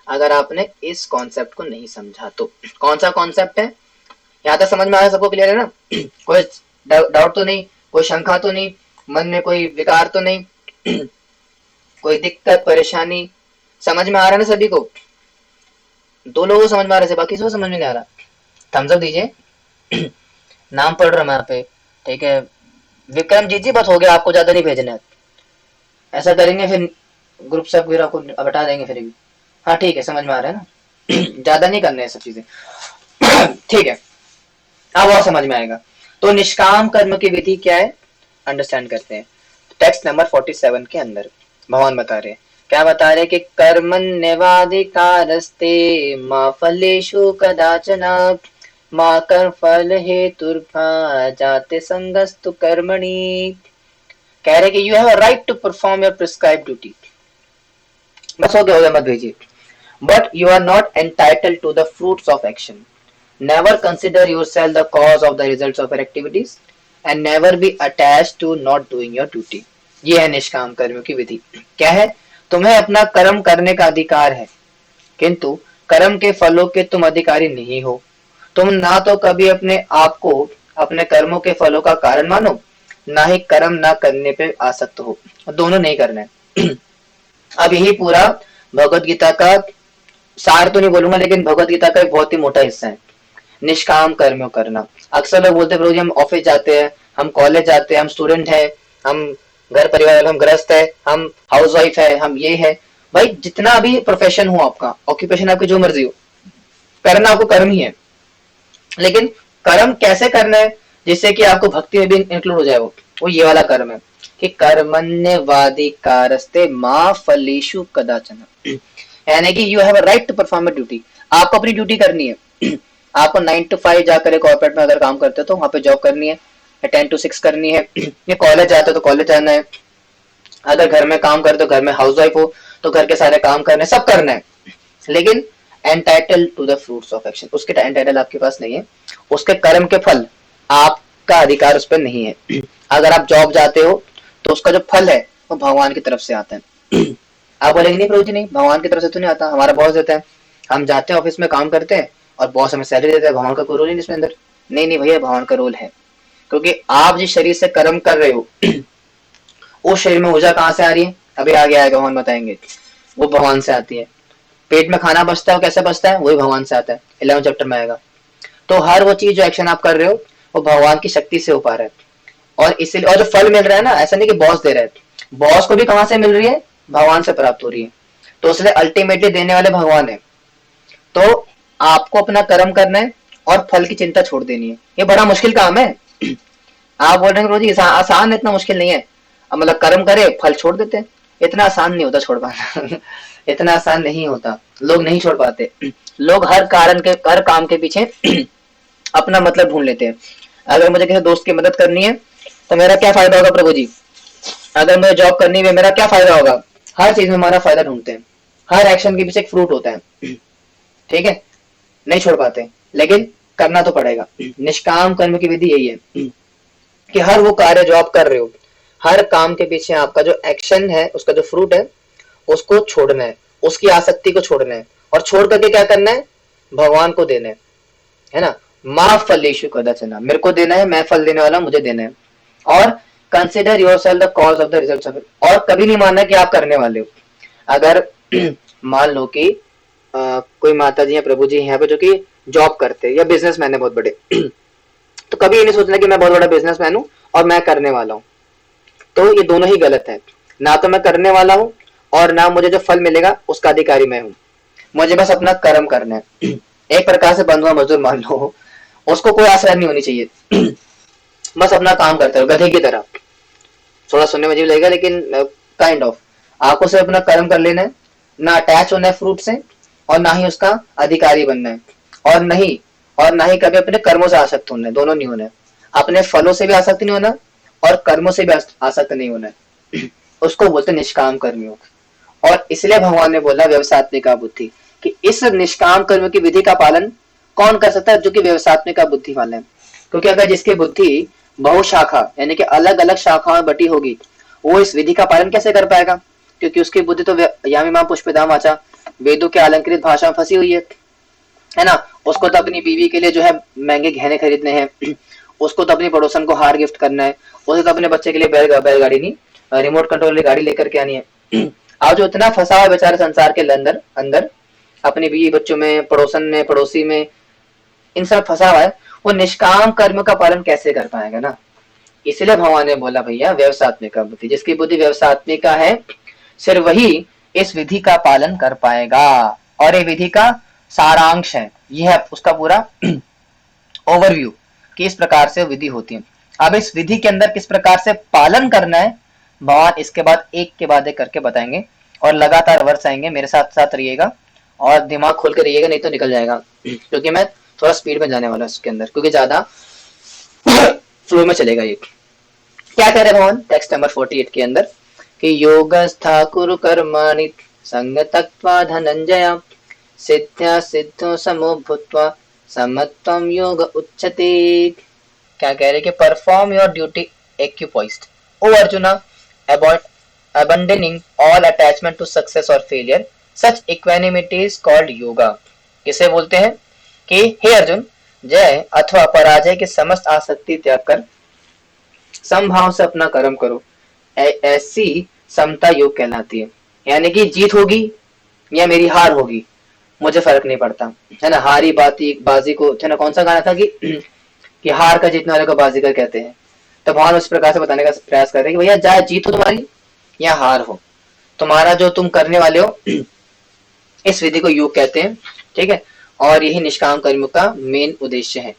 अगर आपने इस कॉन्सेप्ट को नहीं समझा तो। कौन सा कॉन्सेप्ट है, यहाँ तक समझ में आया, सबको क्लियर है ना? कोई डाउट तो नहीं, कोई शंका तो नहीं, मन में कोई विकार तो नहीं? कोई दिक्कत परेशानी, समझ में आ रहा है ना सभी को? दो लोगों को समझ में आ रहा है, बाकी सबको समझ में नहीं आ रहा? थम्स अप दीजिए। नाम पढ़ रहा मैं यहाँ पे, ठीक है? विक्रम जी बस हो गया, आपको ज्यादा नहीं भेजना है। ऐसा करेंगे फिर ग्रुप से फिर आपको हटा देंगे फिर भी। हाँ ठीक है, समझ में आ रहा है ना? ज्यादा नहीं करना है सब चीजें। ठीक है, अब और समझ में आएगा। तो निष्काम कर्म की विधि क्या है, अंडरस्टैंड करते हैं। टेक्स्ट नंबर 47 के अंदर भगवान बता रहे हैं, क्या बता रहे हैं कि कर्मण्येवाधिकारस्ते मा फलेषु कदाचन मा कर्म फल हेतुर्भा जाते संगस्तु कर्मणि। कह रहे कि you have a right to perform your prescribe duty. बस हो गया मत भेजिए। But you are not entitled to the fruits of action. Never consider yourself the cause of the results of your activities and never be attached to not doing your duty. ये है निष्काम कर्म की विधि। क्या है? तुम्हें अपना कर्म करने का अधिकार है, किंतु कर्म के फलों के तुम अधिकारी नहीं हो। तुम ना तो कभी अपने आप को अपने कर्मों के फलों का कारण मानो, ना ही कर्म ना करने पे आसक्त हो। दोनों नहीं करना है। अब यही पूरा भगवत गीता का सार तो नहीं बोलूंगा, लेकिन भगवत गीता का एक बहुत ही मोटा हिस्सा है निष्काम कर्म करना। अक्सर लोग बोलते हैं प्रभु जी हम ऑफिस जाते हैं, हम कॉलेज जाते हैं, हम स्टूडेंट है, हम घर परिवार, हम गृहस्थ है, हम हाउस वाइफ है, हम ये है। भाई जितना भी प्रोफेशन हो आपका, ऑक्यूपेशन आपकी जो मर्जी हो, करना आपको कर्म ही है। लेकिन कर्म कैसे करना है जिससे कि आपको भक्ति में भी इंक्लूड हो जाए, वो ये वाला कर्म है कि कर्मण्येवाधिकारस्ते मा फलेषु कदाचन। यानी कि you have a right to perform a duty. आपको अपनी ड्यूटी करनी है। आपको 9 to 5 जाकर कॉर्पोरेट में अगर काम करते हो तो वहां पे जॉब करनी है, 10 to 6 करनी है। ये कॉलेज जाते हो तो कॉलेज जाना है। अगर घर में काम करते हो, घर में हाउस वाइफ हो तो घर के सारे काम करने, सब करना है। लेकिन entitle to the fruits of action, उसके एंटाइटल आपके पास नहीं है। उसके कर्म के फल आपका अधिकार उस पर नहीं है। अगर आप जॉब जाते हो तो उसका जो फल है वो भगवान की तरफ से आता है। आप बोलेंगे नहीं प्रभु जी, नहीं भगवान की तरफ से तो नहीं आता, हमारा बॉस देता है। हम जाते हैं ऑफिस में काम करते हैं और बॉस हमें सैलरी देता है, भगवान का कोई रोल नहीं इसमें अंदर। नहीं नहीं भैया, भगवान का रोल है, क्योंकि आप जिस शरीर से कर्म कर रहे हो उस शरीर में ऊर्जा कहाँ से आ रही है, अभी आगे आएगा भगवान बताएंगे। वो भगवान से आती है। पेट में खाना बचता है, कैसे बचता है, वही भगवान से आता है, 11 चैप्टर में आएगा। तो हर वो चीज जो एक्शन आप कर रहे हो वो भगवान की शक्ति से हो पा रहा है। और इसलिए, और जो फल मिल रहा है ना, ऐसा नहीं कि बॉस दे रहा है, बॉस को भी कहां से मिल रही है, भगवान से प्राप्त हो रही है। तो इसलिए अल्टीमेटली देने वाले भगवान है। तो आपको अपना कर्म करना है और फल की चिंता छोड़ देनी है। ये बड़ा मुश्किल काम है। आप बोल रहे हैं रोजी आसान है, इतना मुश्किल नहीं है। अब मतलब कर्म करे फल छोड़ देते हैं, इतना आसान नहीं होता छोड़ पाना। इतना आसान नहीं होता, लोग नहीं छोड़ पाते। लोग हर कारण के, हर काम के पीछे अपना मतलब ढूंढ लेते हैं। अगर मुझे किसी दोस्त की मदद करनी है तो मेरा क्या फायदा होगा प्रभु जी? अगर मुझे जॉब करनी है मेरा क्या फायदा होगा? हर चीज में हमारा फायदा ढूंढते हैं। हर एक्शन के पीछे एक फ्रूट होता है। ठीक है, नहीं छोड़ पाते, लेकिन करना तो पड़ेगा। निष्काम कर्म की विधि यही है कि हर वो कार्य जो आप कर रहे हो, हर काम के पीछे आपका जो एक्शन है, उसका जो फ्रूट है, उसको छोड़ना है, उसकी आसक्ति को छोड़ना है। और छोड़ करके क्या करना है? भगवान को देना है ना? माँ फलेषु कदाचन, मेरे को देना है, मैं फल देने वाला, मुझे देना है। और consider your self the cause of the result of it, और कभी नहीं मानना कि आप करने वाले हो। अगर मान लो कि कोई माता जी या प्रभु जी यहाँ पे जो कि जॉब करते हैं या बिजनेसमैन है बहुत बड़े, तो कभी ये नहीं सोचना कि मैं बहुत बड़ा बिजनेसमैन हूँ और मैं करने वाला हूँ। तो ये दोनों ही गलत है। ना तो मैं करने वाला हूँ और ना मुझे जो फल मिलेगा उसका अधिकारी मैं हूँ। मुझे बस अपना कर्म करना है। एक प्रकार से बंधुआ मजदूर मान लो, उसको कोई आश्रय नहीं होनी चाहिए। बस अपना काम करते रहो गधे की तरह। थोड़ा सुनने में अजीब लगेगा, लेकिन काइंड ऑफ आपको सिर्फ अपना कर्म कर लेना है, ना अटैच होना है फ्रूट से और ना ही उसका अधिकारी बनना है। और ना ही कभी अपने कर्मों से आसक्त होना है, दोनों नहीं होना है। अपने फलों से भी आसक्त नहीं होना और कर्मों से भी आसक्त नहीं होना है। उसको बोलते निष्काम कर्मयोग। और इसलिए भगवान ने बोला व्यवसायत्मिका बुद्धि, कि इस निष्काम कर्म की विधि का पालन कौन कर सकता है? जो कि व्यवसायत्मिका बुद्धि वाले हैं। क्योंकि अगर जिसकी बुद्धि बहुशाखा यानी कि अलग अलग शाखाओं में बटी होगी, वो इस विधि का पालन कैसे कर पाएगा? क्योंकि उसकी बुद्धि तो यामिमा पुष्पिताम वाचा, वेदों के अलंकृत भाषा में फंसी हुई है ना। उसको तो अपनी बीवी के लिए जो है महंगे गहने खरीदने हैं, उसको तो अपनी पड़ोसन को हार गिफ्ट करना है, उसे तो अपने बच्चे के लिए बैलगाड़ी नहीं रिमोट कंट्रोल वाली गाड़ी लेकर के आनी है। आज जो इतना फंसा हुआ बेचारा संसार के अंदर अंदर, अपनी बीवी बच्चों में, पड़ोसन में, पड़ोसी में, इन सब फंसा हुआ है, वो निष्काम कर्म का पालन कैसे कर पाएगा ना। इसलिए भगवान ने बोला भैया व्यवसात्मिका बुद्धि, जिसकी बुद्धि व्यवसात्मिका है सिर्फ वही इस विधि का पालन कर पाएगा। और ये विधि का सारांश है, यह है उसका पूरा ओवरव्यू कि इस प्रकार से विधि होती है। अब इस विधि के अंदर किस प्रकार से पालन करना है भगवान इसके बाद एक के बाद एक करके बताएंगे, और लगातार वर्ष आएंगे, मेरे साथ साथ रहिएगा और दिमाग खोल कर रहिएगा, नहीं तो निकल जाएगा, क्योंकि मैं थोड़ा स्पीड में जाने वाला हूँ इसके अंदर, क्योंकि ज्यादा फ्लो में चलेगा ये। क्या कह रहे भगवान टेक्स्ट नंबर 48 के अंदर कि योगस्था कुरु कर्माणि संगतत्वा धनंजय सिद्ध्या सिद्धो समो भूत्वा समत्वम योग उच्यते। क्या कह रहे कि perform your duty equipoised O Arjuna, avoid abandoning all attachment to success or failure, such equanimity is called yoga। किसे बोलते हैं कि हे अर्जुन, जय अथवा पराजय के समस्त आसक्ति त्याग कर समभाव से अपना कर्म करो, ऐसी समता योग कहलाती है। यानी कि जीत होगी या मेरी हार होगी मुझे फर्क नहीं पड़ता, है ना। हारी बाजी को, है ना, कौन सा गाना था कि हार का जीतने वाले को बाजीगर कहते हैं। तो भगवान उस प्रकार से बताने का प्रयास कर रहे हैं कि भैया चाहे जीत हो तुम्हारी या हार हो, तुम्हारा जो तुम करने वाले हो इस विधि को योग कहते हैं, ठीक है। और यही निष्काम कर्म का मेन उद्देश्य है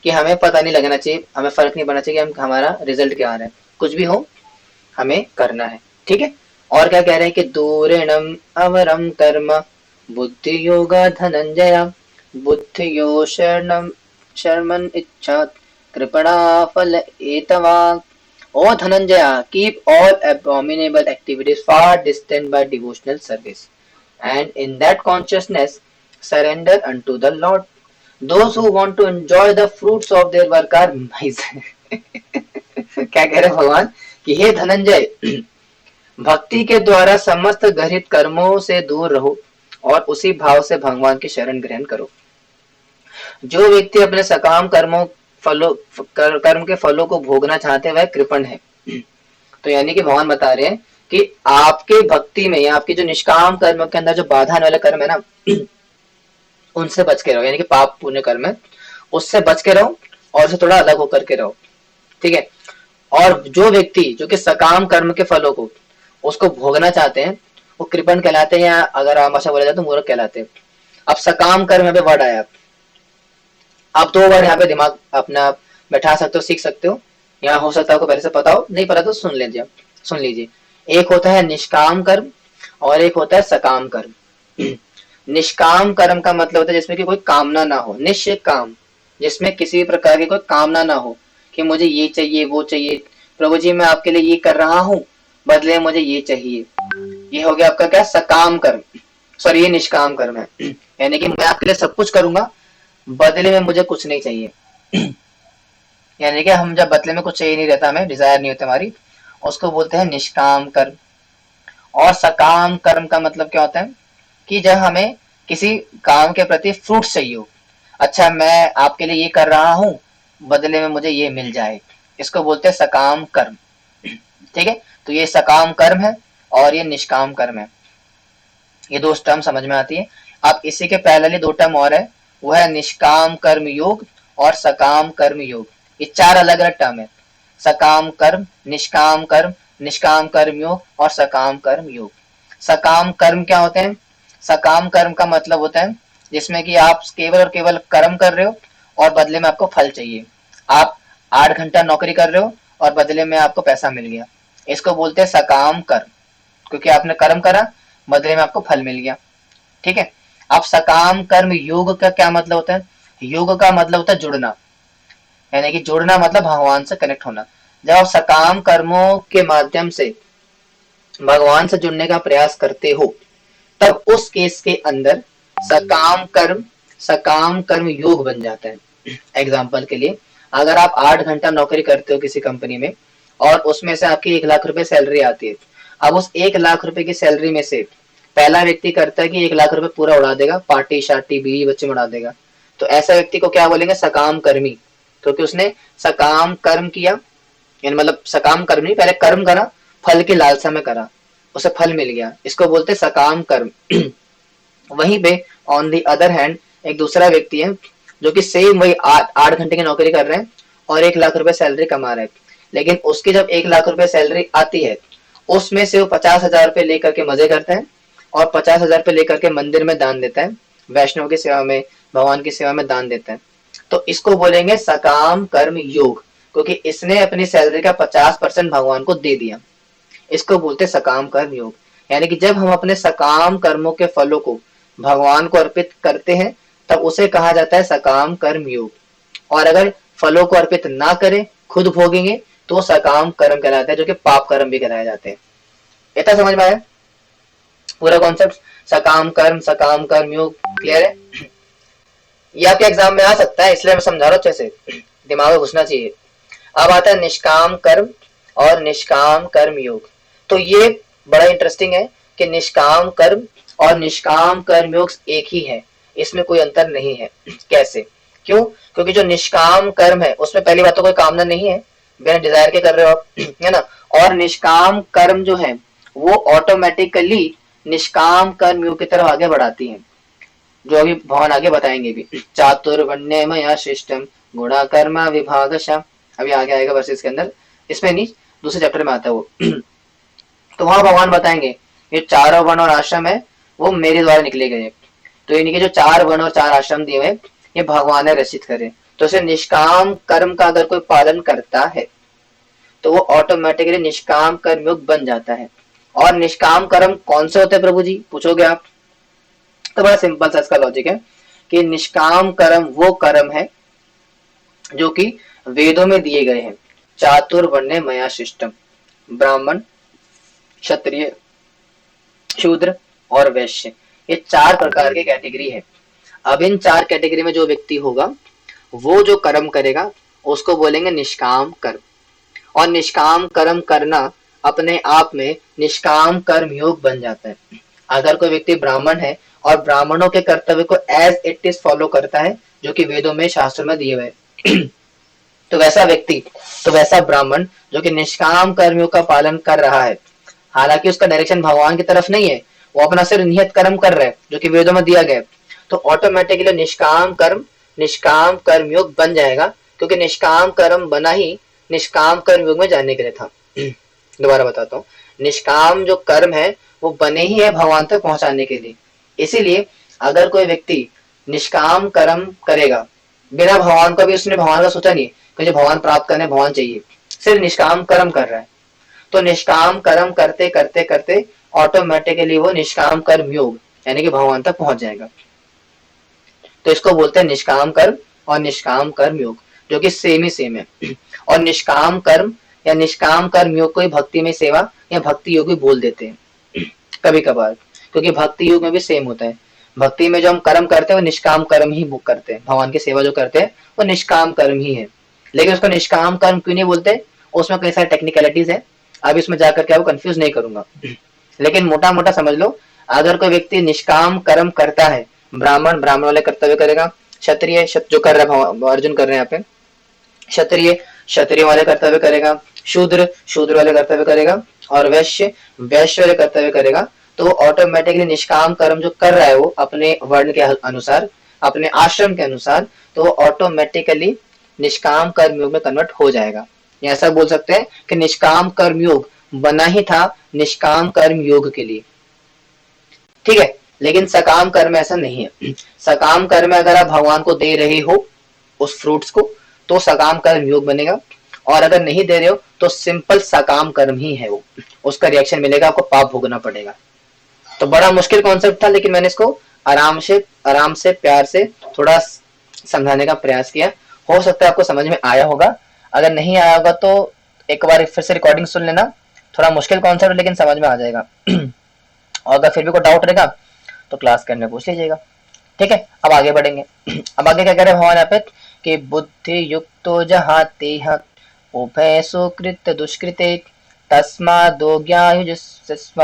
कि हमें पता नहीं लगना चाहिए, हमें फर्क नहीं पड़ना चाहिए कि हम हमारा रिजल्ट क्या आ रहा है, कुछ भी हो हमें करना है, ठीक है। और क्या कह रहे हैं कि दूरेणम अवरम कर्म बुद्धि योगा धनंजय बुद्धियो शर्मन इच्छा कृपणा फल एतवा। O Dhananjaya, keep all abominable activities far distant by devotional service, and in that consciousness surrender unto the Lord. Those who want to enjoy the fruits of their work are miser। क्या कह रहे भगवान कि हे धनंजय, भक्ति के द्वारा समस्त गृहित कर्मों से दूर रहो और उसी भाव से भगवान की शरण ग्रहण करो। जो व्यक्ति अपने सकाम कर्म के फलों को भोगना चाहते हैं वह कृपण है। तो यानी कि भगवान बता रहे हैं कि आपके भक्ति में या आपके जो निष्काम कर्म के अंदर जो बाधा आने वाले कर्म है ना, उनसे बच के रहो, यानी कि पाप पुण्य कर्म है उससे बच के रहो और उसे थोड़ा अलग होकर के रहो, ठीक है। और जो व्यक्ति जो कि सकाम कर्म के फलों को उसको भोगना चाहते हैं वो कृपण कहलाते हैं, या अगर आप भाषा बोला जाए तो मूर्ख कहलाते हैं। अब सकाम कर्म पे वर्ड आया, आप दो वर्ड यहाँ पे दिमाग अपना बैठा सकते हो, सीख सकते हो, यहाँ हो सकता है आपको पहले से पता हो, नहीं पता तो सुन लीजिए। एक होता है निष्काम कर्म और एक होता है सकाम कर्म। निष्काम कर्म का मतलब होता है जिसमें कि कोई कामना ना हो, निष्काम जिसमें किसी प्रकार की कोई कामना ना हो कि मुझे ये चाहिए वो चाहिए, प्रभु जी मैं आपके लिए ये कर रहा हूँ बदले मुझे ये चाहिए, ये हो गया आपका क्या सकाम कर्म, सॉरी ये निष्काम कर्म है। यानी कि मैं आपके लिए सब कुछ करूंगा बदले में मुझे कुछ नहीं चाहिए। यानी कि हम जब बदले में कुछ चाहिए नहीं रहता, हमें डिजायर नहीं होती हमारी, उसको बोलते हैं निष्काम कर्म। और सकाम कर्म का मतलब क्या होता है कि जब हमें किसी काम के प्रति फ्रूट्स चाहिए हो, अच्छा मैं आपके लिए ये कर रहा हूँ बदले में मुझे ये मिल जाए, इसको बोलते हैं सकाम कर्म, ठीक है। तो ये सकाम कर्म है और ये निष्काम कर्म है, ये दो टर्म समझ में आती है। अब इसी के पहले दो टर्म और है, वो है निष्काम कर्म योग और सकाम कर्म योग। ये चार अलग अलग टर्म है, सकाम कर्म, निष्काम कर्म योग और सकाम कर्म योग। सकाम कर्म क्या होते हैं? सकाम कर्म का मतलब होता है जिसमें कि आप केवल और केवल कर्म कर रहे हो और बदले में आपको फल चाहिए। आप 8 घंटा नौकरी कर रहे हो और बदले में आपको पैसा मिल गया, इसको बोलते हैं सकाम कर्म, क्योंकि आपने कर्म करा बदले में आपको फल मिल गया, ठीक है। अब सकाम कर्म योग का क्या मतलब होता है? योग का मतलब होता है जुड़ना, यानी कि जुड़ना मतलब भगवान से कनेक्ट होना। जब आप सकाम कर्मों के माध्यम से भगवान से जुड़ने का प्रयास करते हो तब उस केस के अंदर सकाम कर्म योग बन जाता है। एग्जाम्पल के लिए अगर आप 8 घंटा नौकरी करते हो किसी कंपनी में और उसमें से आपकी 1 लाख रुपए सैलरी आती है, अब उस 1 लाख रुपए की सैलरी में से पहला व्यक्ति करता है कि 1 लाख रुपए पूरा उड़ा देगा, पार्टी शार्टी बीवी बच्चे में उड़ा देगा, तो ऐसा व्यक्ति को क्या बोलेंगे? सकाम कर्मी, क्योंकि उसने सकाम कर्म किया, यानी मतलब सकाम कर्म नहीं, पहले कर्म करा, फल की लालसा में करा, उसे फल मिल गया, इसको बोलते सकाम कर्म। वहीं पे ऑन दी अदर हैंड एक दूसरा व्यक्ति है जो कि सेम वही 8 घंटे की नौकरी कर रहे हैं और 1 लाख रुपए सैलरी कमा रहे हैं, लेकिन उसकी जब 1 लाख रुपए सैलरी आती है उसमें से वो 50,000 रुपए लेकर के मजे करता है और 50,000 रुपए लेकर के मंदिर में दान देता है, वैष्णव की सेवा में, भगवान की सेवा में दान देता है, तो इसको बोलेंगे सकाम कर्म योग, क्योंकि इसने अपनी सैलरी का 50% भगवान को दे दिया, इसको बोलते सकाम कर्म योग। यानी कि जब हम अपने सकाम कर्मों के फलों को भगवान को अर्पित करते हैं तब उसे कहा जाता है सकाम कर्म योग, और अगर फलों को अर्पित ना करें, खुद भोगेंगे, तो सकाम कर्म कहलाता है, जो कि पाप कर्म भी कहलाए जाते हैं। इतना समझ में आया पूरा कॉन्सेप्ट? सकाम कर्म योग क्लियर है? ये आपके एग्जाम में आ सकता है, इसलिए मैं समझा रहा हूँ, अच्छे से दिमाग में घुसना चाहिए। अब आता है निष्काम कर्म और निष्काम कर्म योग। तो ये बड़ा इंटरेस्टिंग है कि निष्काम कर्म और निष्काम कर्म योग एक ही है, इसमें कोई अंतर नहीं है। कैसे? क्यों? क्योंकि जो निष्काम कर्म है उसमें पहली बात तो कोई कामना नहीं है, बिना डिजायर के कर रहे हो आप, है ना। और निष्काम कर्म जो है वो ऑटोमेटिकली निष्काम कर्म योग की तरफ आगे बढ़ाती है, जो अभी भगवान आगे बताएंगे भी। चातुर्वर्ण्यमया शिष्टम गुणा कर्मा विभागशः, अभी आगे आएगा वर्सेस के अंदर, इसमें नहीं दूसरे चैप्टर में आता है वो। तो वहां भगवान बताएंगे ये चारों वर्ण और आश्रम है वो मेरे द्वारा निकले गए, तो इनके जो 4 वर्ण और 4 आश्रम दिए हुए ये भगवान ने रचित करे, तो इसे निष्काम कर्म का अगर कोई पालन करता है तो वो ऑटोमेटिकली निष्काम कर्म योग बन जाता है। और निष्काम कर्म कौन से होते हैं प्रभु जी, पूछोगे आप? तो बड़ा सिंपल सा इसका लॉजिक है कि निष्काम कर्म वो कर्म है जो कि वेदों में दिए गए हैं। चातुर्वर्ण्य मया शिष्टम, ब्राह्मण, क्षत्रिय, शूद्र और वैश्य, ये 4 प्रकार की कैटेगरी है। अब इन 4 कैटेगरी में जो व्यक्ति होगा वो जो कर्म करेगा उसको बोलेंगे निष्काम कर्म। और निष्काम कर्म करना अपने आप में निष्काम कर्म योग बन जाता है। अगर कोई व्यक्ति ब्राह्मण है और ब्राह्मणों के कर्तव्य को एज इट इज फॉलो करता है जो कि वेदों में शास्त्रों में दिए हुए तो वैसा व्यक्ति, तो वैसा ब्राह्मण जो कि निष्काम कर्मयोग का पालन कर रहा है, हालांकि उसका डायरेक्शन भगवान की तरफ नहीं है, वो अपना सिर्फ नियत कर्म कर रहा है जो कि वेदों में दिया गया, तो ऑटोमेटिकली निष्काम कर्म योग बन जाएगा, क्योंकि निष्काम कर्म बना ही निष्काम कर्म योग में जाने के लिए था। दोबारा बताता हूँ, निष्काम जो कर्म है वो बने ही है भगवान तक पहुंचाने के लिए। इसीलिए अगर कोई व्यक्ति निष्काम कर्म करेगा बिना भगवान को भी, उसने भगवान का सोचा नहीं कि मुझे भगवान प्राप्त करने भगवान चाहिए, सिर्फ निष्काम कर्म कर रहा है, तो निष्काम कर्म करते करते करते ऑटोमेटिकली वो निष्काम कर्म योग यानी कि भगवान तक पहुंच जाएगा। तो इसको बोलते हैं निष्काम कर्म और निष्काम कर्म योग, जो कि सेम ही सेम है। और निष्काम कर्म या निष्काम कर्म योग को भक्ति में सेवा या भक्ति योग भी बोल देते हैं कभी कभार, क्योंकि भक्ति योग में भी सेम होता है। भक्ति में जो हम कर्म करते हैं वो निष्काम कर्म ही बुक करते हैं, भगवान की सेवा जो करते हैं वो निष्काम कर्म ही है, लेकिन उसको निष्काम कर्म क्यों नहीं बोलते, उसमें कई सारी टेक्निकलिटीज है, अब इसमें जाकर के आपको कंफ्यूज नहीं करूंगा, लेकिन मोटा मोटा समझ लो। अगर कोई व्यक्ति निष्काम कर्म करता है, ब्राह्मण ब्राह्मण वाले कर्तव्य करेगा, क्षत्रिय जो कर रहा है अर्जुन कर रहे हैं यहाँ पे, क्षत्रिय क्षत्रिय वाले कर्तव्य करेगा, शूद्र शूद्र वाले कर्तव्य करेगा, और वैश्य वैश्य वाले कर्तव्य करेगा, तो ऑटोमेटिकली निष्काम कर्म जो कर रहा है वो अपने वर्ण के अनुसार, अपने आश्रम के अनुसार, तो वो ऑटोमेटिकली निष्काम कर्म योग में कन्वर्ट हो जाएगा। ऐसा बोल सकते हैं कि निष्काम कर्म योग बना ही था निष्काम कर्म योग के लिए, ठीक है। लेकिन सकाम कर्म ऐसा नहीं है। सकाम कर्म अगर आप भगवान को दे रहे हो उस फ्रूट्स को तो सकाम कर्म योग बनेगा, और अगर नहीं दे रहे हो तो सिंपल सकाम कर्म ही है वो, उसका रिएक्शन मिलेगा, आपको पाप भोगना पड़ेगा। तो बड़ा मुश्किल कॉन्सेप्ट था, लेकिन मैंने इसको आराम से प्यार से थोड़ा समझाने का प्रयास किया। हो सकता है आपको समझ में आया होगा, अगर नहीं आया होगा तो एक बार फिर से रिकॉर्डिंग सुन लेना, थोड़ा मुश्किल कॉन्सेप्ट लेकिन समझ में आ जाएगा। और अगर फिर भी कोई डाउट रहेगा तो क्लास के अंदर पूछ लीजिएगा, ठीक है। अब आगे बढ़ेंगे। अब आगे क्या कह रहे हैं भगवान यहाँ पे कि बुद्धि युक्तो जहाते उभय सुकृत दुष्कृते तस्मादो ज्ञायुजुष्व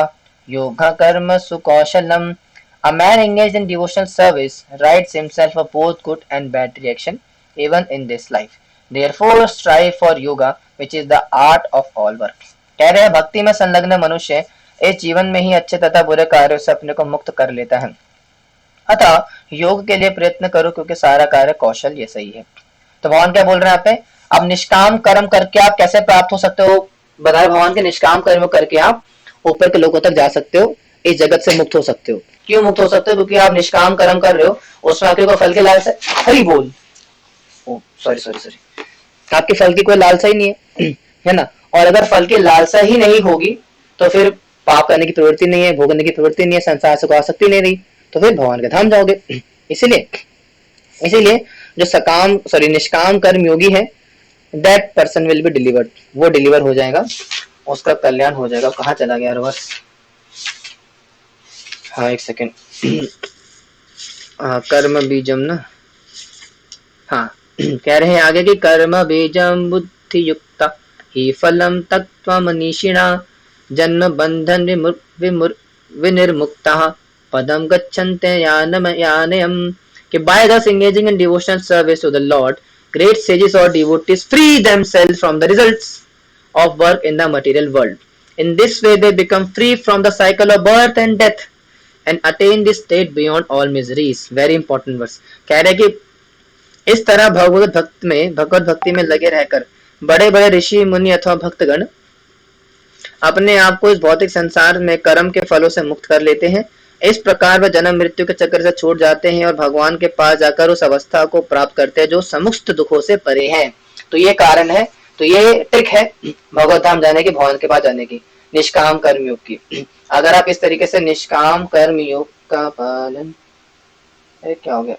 yoga karma sukausalam. A man engaged in devotional service rights himself for both good and bad reaction even in this life. Therefore strive for yoga which is the art of all work. कह रहे हैं भक्ति में संलग्न मनुष्य इस जीवन में ही अच्छे तथा बुरे कार्यों से अपने को मुक्त कर लेता है, अतः योग के लिए प्रयत्न करो क्योंकि सारा कार्य कौशल ये सही है। तो भगवान क्या बोल रहे हैं यहाँ पे, अब निष्काम कर्म करके आप कैसे प्राप्त हो सकते हो, बताए भगवान के निष्काम कर्म करके आप ऊपर के लोगों तक जा सकते हो, इस जगत से मुक्त हो सकते हो। क्यों मुक्त हो सकते हो, क्योंकि आप निष्काम कर्म कर रहे हो, उसमें आपके फल के लालसा, हरि बोल, सॉरी आपके फल की कोई लालसा ही नहीं है ना। और अगर फल की लालसा ही नहीं होगी तो फिर पाप करने की प्रवृत्ति नहीं है, भोगने की प्रवृत्ति नहीं है, संसार से कोई आसक्ति नहीं रही, तो फिर भगवान के धाम जाओगे। इसीलिए जो निष्काम कर्म योगी है, that person will be delivered, वो डिलीवर हो जाएगा, उसका कल्याण हो जाएगा। कहाँ चला गया वर्ष, हाँ एक सेकेंड, कर्म बीजम ना, हाँ कह रहे हैं आगे की कर्म बीजम बुद्धि युक्ता ही फलम तत्व मनीषिणा जन्म बंधन विनिर्मुक्ता पदम गच्छन्ते यानयम, कि by thus engaging in devotional service to the Lord, great sages or devotees free themselves from the results of work in the material world. In this way they become free from the cycle of birth and death and attain this state beyond all miseries. Very important verse. कह रहे कि इस तरह भगवत भक्ति में लगे रहकर बड़े बड़े ऋषि मुनि अथवा भक्तगण अपने आप को इस भौतिक संसार में कर्म के फलों से मुक्त कर लेते हैं। इस प्रकार वह जन्म मृत्यु के चक्कर से छूट जाते हैं और भगवान के पास जाकर उस अवस्था को प्राप्त करते हैं जो समस्त दुखों से परे है। तो ये कारण है, तो ये ट्रिक है भगवत धाम जाने की, भगवान के पास जाने की, निष्काम कर्म योग की। अगर आप इस तरीके से निष्काम कर्म योग का पालन, क्या हो गया,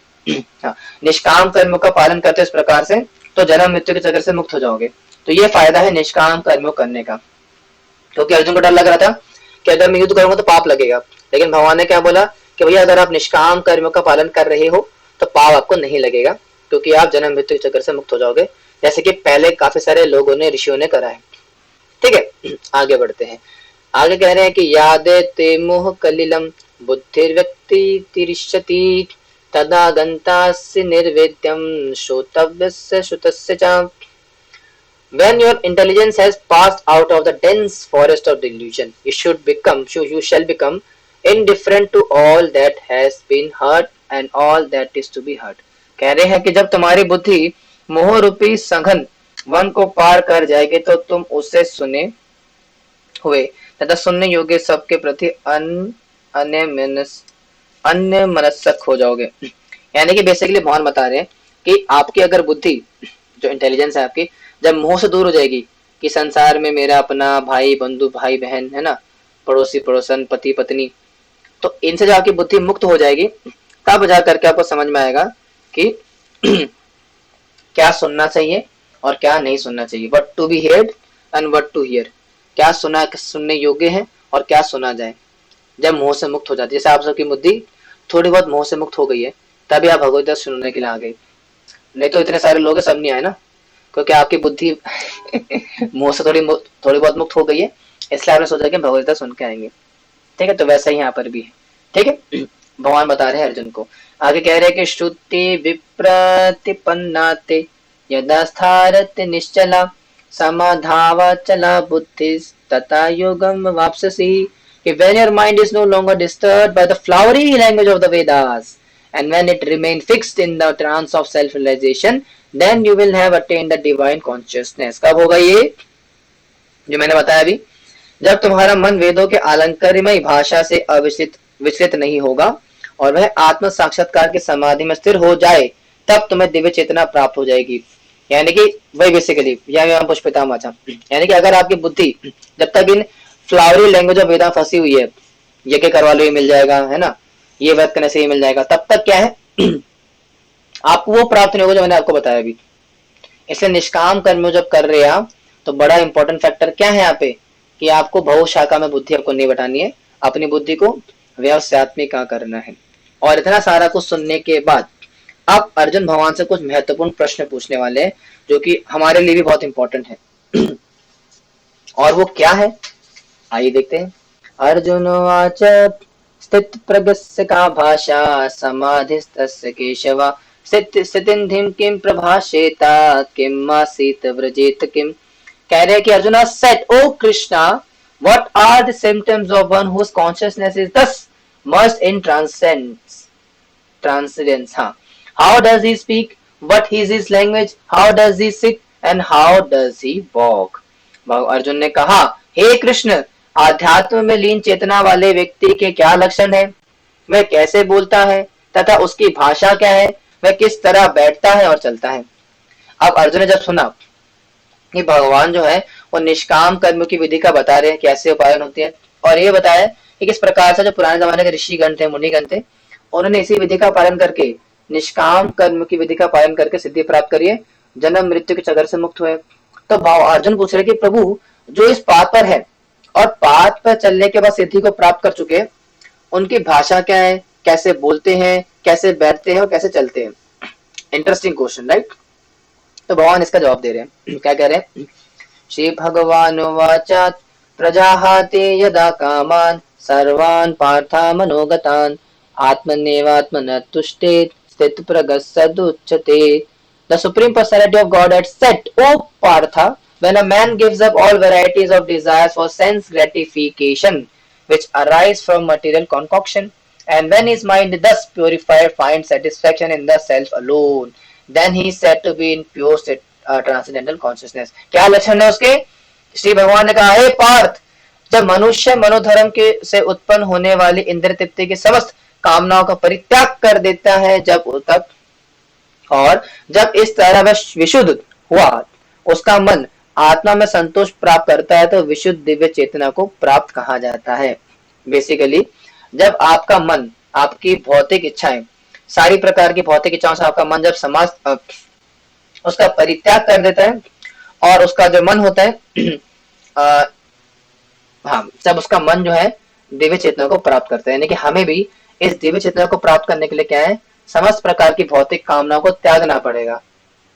हाँ, निष्काम कर्म का पालन करते इस प्रकार से, तो जन्म मृत्यु के चक्कर से मुक्त हो जाओगे। तो ये फायदा है निष्काम कर्म करने का। क्योंकि अर्जुन को डर लग रहा था कि अगर मैं युद्ध करूंगा तो पाप लगेगा, लेकिन भगवान ने क्या बोला कि भैया अगर आप निष्काम कर्म का पालन कर रहे हो तो पाप आपको नहीं लगेगा, क्योंकि आप जन्म मृत्यु के चक्कर से मुक्त हो जाओगे, जैसे कि पहले काफी सारे लोगों ने, ऋषियों ने करा है। ठीक है, आगे बढ़ते हैं। आगे कह रहे हैं कि यादे ते मोह कलिलम बुद्धिर्व्यक्ति तिरिष्यति तदा गंतास्य निर्वेद्यम श्रोतव्यस्य श्रुतस्य च। When your intelligence has passed out of the dense forest of delusion, you shall become indifferent to all that has been heard and all that is to be heard. कह रहे हैं कि जब तुम्हारी बुद्धि मोह रूपी सघन वन को पार कर जाएगी तो तुम उससे सुने हुए तथा सुनने योग्य सबके प्रति अन्य मनस्क हो जाओगे। यानी कि बेसिकली भगवान बता रहे हैं कि आपकी अगर बुद्धि, जो इंटेलिजेंस है आपकी, जब मोह से दूर हो जाएगी कि संसार में मेरा अपना भाई बंधु भाई बहन है ना, पड़ोसी पड़ोसन पति पत्नी, तो इनसे जब आपकी बुद्धि मुक्त हो जाएगी तब जा करके आपको समझ में आएगा कि क्या सुनना चाहिए और क्या नहीं सुनना चाहिए, what to be heard and what to hear, क्या सुनने योग्य है और क्या सुना जाए। जब मोह से मुक्त हो जाती है, जैसे आप सबकी बुद्धि थोड़ी बहुत मोह से मुक्त हो गई है तभी आप भगवत सुनने के लिए आ गए, नहीं तो इतने सारे लोग सब नहीं आए ना, क्योंकि आपकी बुद्धि मोह से थोड़ी बहुत मुक्त हो गई है, इसलिए आपने सोचा कि भगवत सुन के आएंगे। ठीक है, तो वैसा ही यहाँ पर भी है। ठीक है, भगवान बता रहे हैं अर्जुन को। आगे कह रहे हैं कि श्रुति विप्रतिपन्नाते यदा स्थारते निश्चला समाधावाचला बुद्धि तथा योगम वापससी। When your mind is no longer disturbed by the flowery language of the Vedas and when it remains fixed in the trance of self-realization, then you will have attained the divine consciousness. कब होगा ये, जो मैंने बताया अभी, जब तुम्हारा मन वेदों के अलंकारिमय भाषा से विचलित नहीं होगा और वह आत्म साक्षात्कार की समाधि में स्थिर हो जाए, तब तुम्हें दिव्य चेतना प्राप्त हो जाएगी। यानी कि वही बेसिकली यानी कि अगर आपकी बुद्धि जब तक इन फ्लावरी लैंग्वेज ऑफ वेदा फंसी हुई है, ये के करवा लो ये मिल जाएगा, है ना, ये व्रत करने से ये मिल जाएगा, तब तक क्या है आपको वो प्राप्त नहीं होगा जो मैंने आपको बताया अभी। इसलिए निष्काम कर्म जब कर रहे हैं आप, तो बड़ा इंपॉर्टेंट फैक्टर क्या है यहाँ पे कि आपको बहु शाखा में बुद्धि आपको नहीं बटानी है, अपनी बुद्धि को व्यवसायत्मिक करना है। और इतना सारा कुछ सुनने के बाद अब अर्जुन भगवान से कुछ महत्वपूर्ण प्रश्न पूछने वाले हैं जो कि हमारे लिए भी बहुत इंपॉर्टेंट है। और वो क्या है, आइए देखते हैं। अर्जुन उवाच स्थित प्रगस्य का भाषा समाधिस्तस्य केशव स्थितिं किं प्रभाषेता किम आसीत व्रजेत किम। कह रहे कि Arjun said O Krishna what are the symptoms of one whose consciousness is thus merged in transcendence, हाँ, how does he speak, what is his language, how does he sit and how does he walk। Arjun ने कहा हे कृष्ण आध्यात्म में लीन चेतना वाले व्यक्ति के क्या लक्षण है, वह कैसे बोलता है तथा उसकी भाषा क्या है, वह किस तरह बैठता है और चलता है। अब अर्जुन ने जब सुना कि भगवान जो है वो निष्काम कर्म की विधि का बता रहे हैं कैसे उपायन होती है, और ये बताया कि किस प्रकार से जो पुराने जमाने के ऋषिगण थे मुनिगण थे उन्होंने इसी विधि का पालन करके निष्काम कर्म की विधि का पालन करके सिद्धि प्राप्त करी है, जन्म मृत्यु के चक्कर से मुक्त हुए। तो भाव अर्जुन पूछ रहे कि प्रभु जो इस पाथ पर है और पाथ पर चलने के बाद सिद्धि को प्राप्त कर चुके उनकी भाषा क्या है, कैसे बोलते हैं, कैसे बैठते हैं और कैसे चलते हैं। Interesting question right. तो भगवान इसका जवाब दे रहे हैं, क्या कह रहे हैं, श्री भगवान उवाच प्रजाहाते यदा कामान सर्वान् पार्था मनोगतान् आत्मनेवात्मनः तुष्टेत् स्थित प्रगस्सदुच्यते। The supreme personality of God had said, O Partha, when a man gives up all varieties of desires for sense gratification which arise from material concoction, and when his mind thus purified finds satisfaction in the self alone, then he is said to be in pure transcendental consciousness। क्या लक्षण है उसके? श्री भगवान ने कहा हे पार्थ, जब मनुष्य मनोधर्म के से उत्पन्न होने वाली इंद्र तृप्ति की समस्त कामनाओं का परित्याग कर देता है, जब तक और जब इस तरह वह विशुद्ध हुआ उसका मन आत्मा में संतोष प्राप्त करता है तो विशुद्ध दिव्य चेतना को प्राप्त कहा जाता है। बेसिकली जब आपका मन आपकी भौतिक इच्छाएं सारी प्रकार की भौतिक इच्छाओं से आपका मन जब समाज उसका परित्याग कर देता है और उसका जो मन होता है हाँ, जब उसका मन जो है दिव्य चेतना को प्राप्त करता है, यानी कि हमें भी इस दिव्य चेतना को प्राप्त करने के लिए क्या है, समस्त प्रकार की भौतिक कामनाओं को त्यागना पड़ेगा।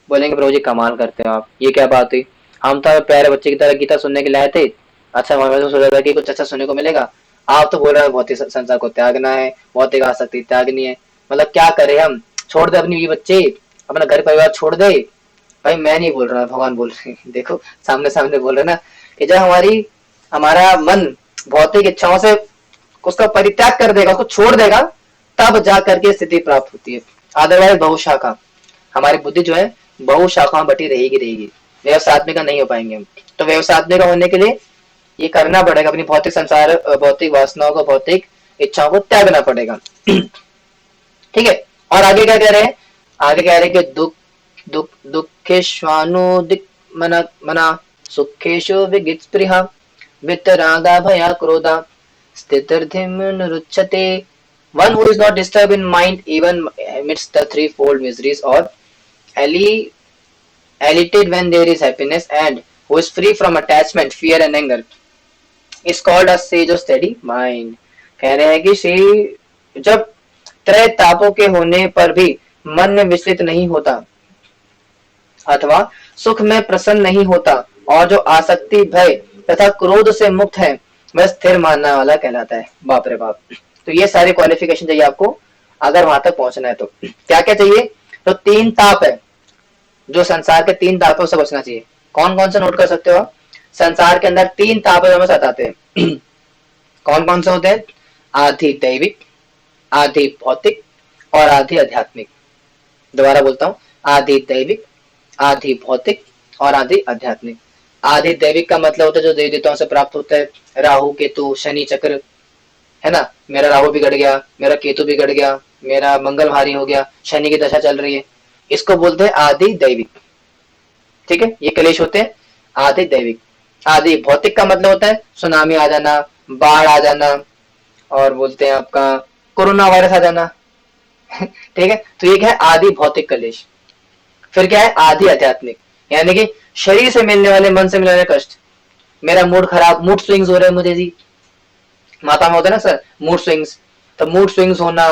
बोलेंगे प्रभु जी कमाल करते हो आप, ये क्या बात हुई, हम तो प्यारे बच्चे की तरह गीता सुनने के लिए आए थे, अच्छा मैं तो सोच रहा था कि कुछ अच्छा सुनने को मिलेगा, आप तो बोल रहे हैं भौतिक संसार को त्यागना है, भौतिक आसक्ति त्यागनी है। मतलब क्या करे हम, छोड़ दे अपनी बच्चे, अपना घर परिवार छोड़ दे। भाई मैं नहीं बोल रहा, भगवान बोल रहे हैं, देखो सामने सामने बोल रहे ना कि जब हमारा मन भौतिक इच्छाओं से उसका परित्याग कर देगा, उसको छोड़ देगा, तब जा करके स्थिति प्राप्त होती है। अदरवाइज बहुशाखा, हमारी बुद्धि जो है बहुशाखाओं बटी रहेगी, व्यवसायत्मिका नहीं हो पाएंगे हम। तो व्यवसायत्मिका होने के लिए ये करना पड़ेगा, अपनी भौतिक संसार भौतिक वासनाओं को भौतिक इच्छाओं को त्यागना पड़ेगा। ठीक है, और आगे क्या कह रहे हैं, आगे कह रहे हैं कि दुखेश्वानुदिक मना सुखेशु विगित्स्पृहा वितरागा भया क्रोधा स्थितिर्धिम निरुच्यते। One who is not disturbed in mind even amidst the threefold miseries or elated when there is happiness, and who is free from attachment, fear and anger is called a sage of steady mind। कह रहे हैं कि श्री जब त्रय तापों के होने पर भी मन में विचलित नहीं होता अथवा सुख में प्रसन्न नहीं होता और जो आसक्ति भय तथा क्रोध से मुक्त है वह स्थिर मानने वाला कहलाता है। बाप रे बाप, तो ये सारे क्वालिफिकेशन चाहिए आपको अगर वहां तक पहुंचना है। तो क्या क्या चाहिए, तो 3 ताप है जो संसार के 3 तापों से बचना चाहिए। कौन कौन से नोट कर सकते हो आप, संसार के अंदर 3 ताप हमें सताते हैं। कौन कौन से होते हैं, आधि दैविक, आधि भौतिक और आधि आध्यात्मिक। दोबारा बोलता हूँ, आधि दैविक, आधि भौतिक और आधि आध्यात्मिक। आधि दैविक का मतलब होता है जो देवी देवताओं से प्राप्त होता है, राहु केतु शनि चक्र, है ना, मेरा राहु बिगड़ गया, मेरा केतु बिगड़ गया, मेरा मंगल भारी हो गया, शनि की दशा चल रही है, इसको बोलते हैं आदि दैविक। ठीक है, ये कलेश होते हैं आदि दैविक। आदि भौतिक का मतलब होता है सुनामी आ जाना, बाढ़ आ जाना, और बोलते हैं आपका कोरोना वायरस आ जाना। ठीक है, तो ये क्या है, आदि भौतिक कलेश। फिर क्या है, आदि आध्यात्मिक, यानी कि शरीर से मिलने वाले, मन से मिलने वाले कष्ट। मेरा मूड खराब, मूड स्विंग्स हो रहे हैं मुझे जी, माता में होता है ना सर मूड स्विंग्स, तो मूड स्विंग्स होना,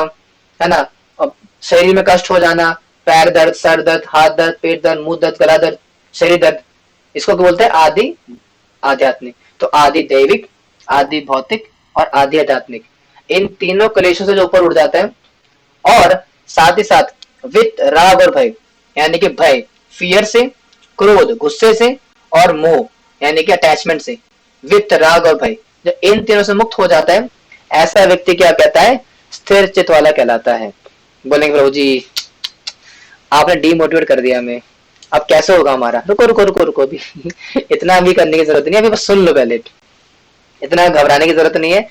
है ना, अब शरीर में कष्ट हो जाना, पैर दर्द, सर दर्द, हाथ दर्द, पेट दर्द, मुंह दर्द, गला दर्द, शरीर दर्द, इसको बोलते हैं आदि आध्यात्मिक। तो आदि दैविक, आदि भौतिक और आधी आध्यात्मिक। इन तीनों क्लेशों से जो ऊपर उठ जाता है, और साथ ही साथ वित्त, राग और भय, यानी कि भय फियर से, क्रोध गुस्से से, और मोह यानी कि अटैचमेंट से, वित्त, राग और भय, जो इन तीनों से मुक्त हो जाता है, ऐसा व्यक्ति क्या कहता है? स्थिर चित्त वाला कहलाता है। बोलेंगे प्रभु जी आपने डीमोटिवेट कर दिया हमें, अब कैसे होगा हमारा? रुको रुको रुको रुको, अभी इतना भी करने की जरूरत नहीं है, अभी बस सुन लो पहले, इतना घबराने की जरूरत नहीं है,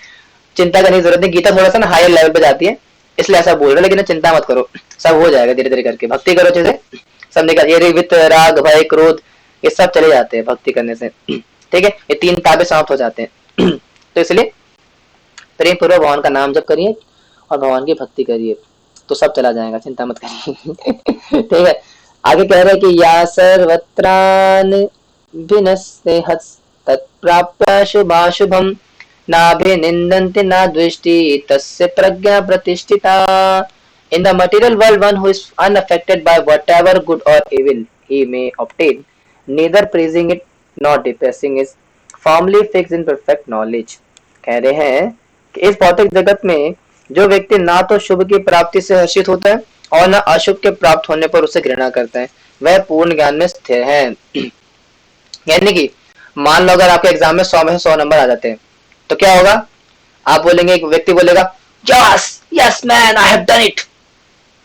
चिंता करने की जरूरत नहीं। गीता थोड़ा सा ना हायर लेवल पे जाती है, इसलिए ऐसा बोल रहा है, लेकिन चिंता मत करो, सब हो जाएगा धीरे धीरे करके। भक्ति करो अच्छे से, सब निकल, ये वित्त, राग, भय, क्रोध, ये सब चले जाते हैं भक्ति करने से। ठीक है, ये तीन ताबे समाप्त हो जाते हैं। तो इसलिए प्रेम पूर्वक भगवान का नाम जप करिए और भगवान की भक्ति करिए, तो सब चला जाएगा, चिंता मत करिए। ठीक है, आगे कह रहे हैं कि या सर्वत्रान विनश्य तत्प्राप्य शुभाशुभम नाभिनिंदन्ति न द्वेष्टि तस्य प्रज्ञा प्रतिष्ठिता। In the material world, one who is unaffected by whatever good or evil he may obtain, neither praising it nor depressing is firmly fixed in perfect knowledge। कह रहे हैं कि इस भौतिक जगत में जो व्यक्ति ना तो शुभ की प्राप्ति से हर्षित होता है और न अशुभ के प्राप्त होने पर उसे घृणा करता है, वह पूर्ण ज्ञान में स्थिर है। यानी कि मान लो अगर आपके एग्जाम में 100 में से 100 नंबर आ जाते हैं, तो क्या होगा? आप बोलेंगे, एक व्यक्ति बोलेगा yes yes man I have done it,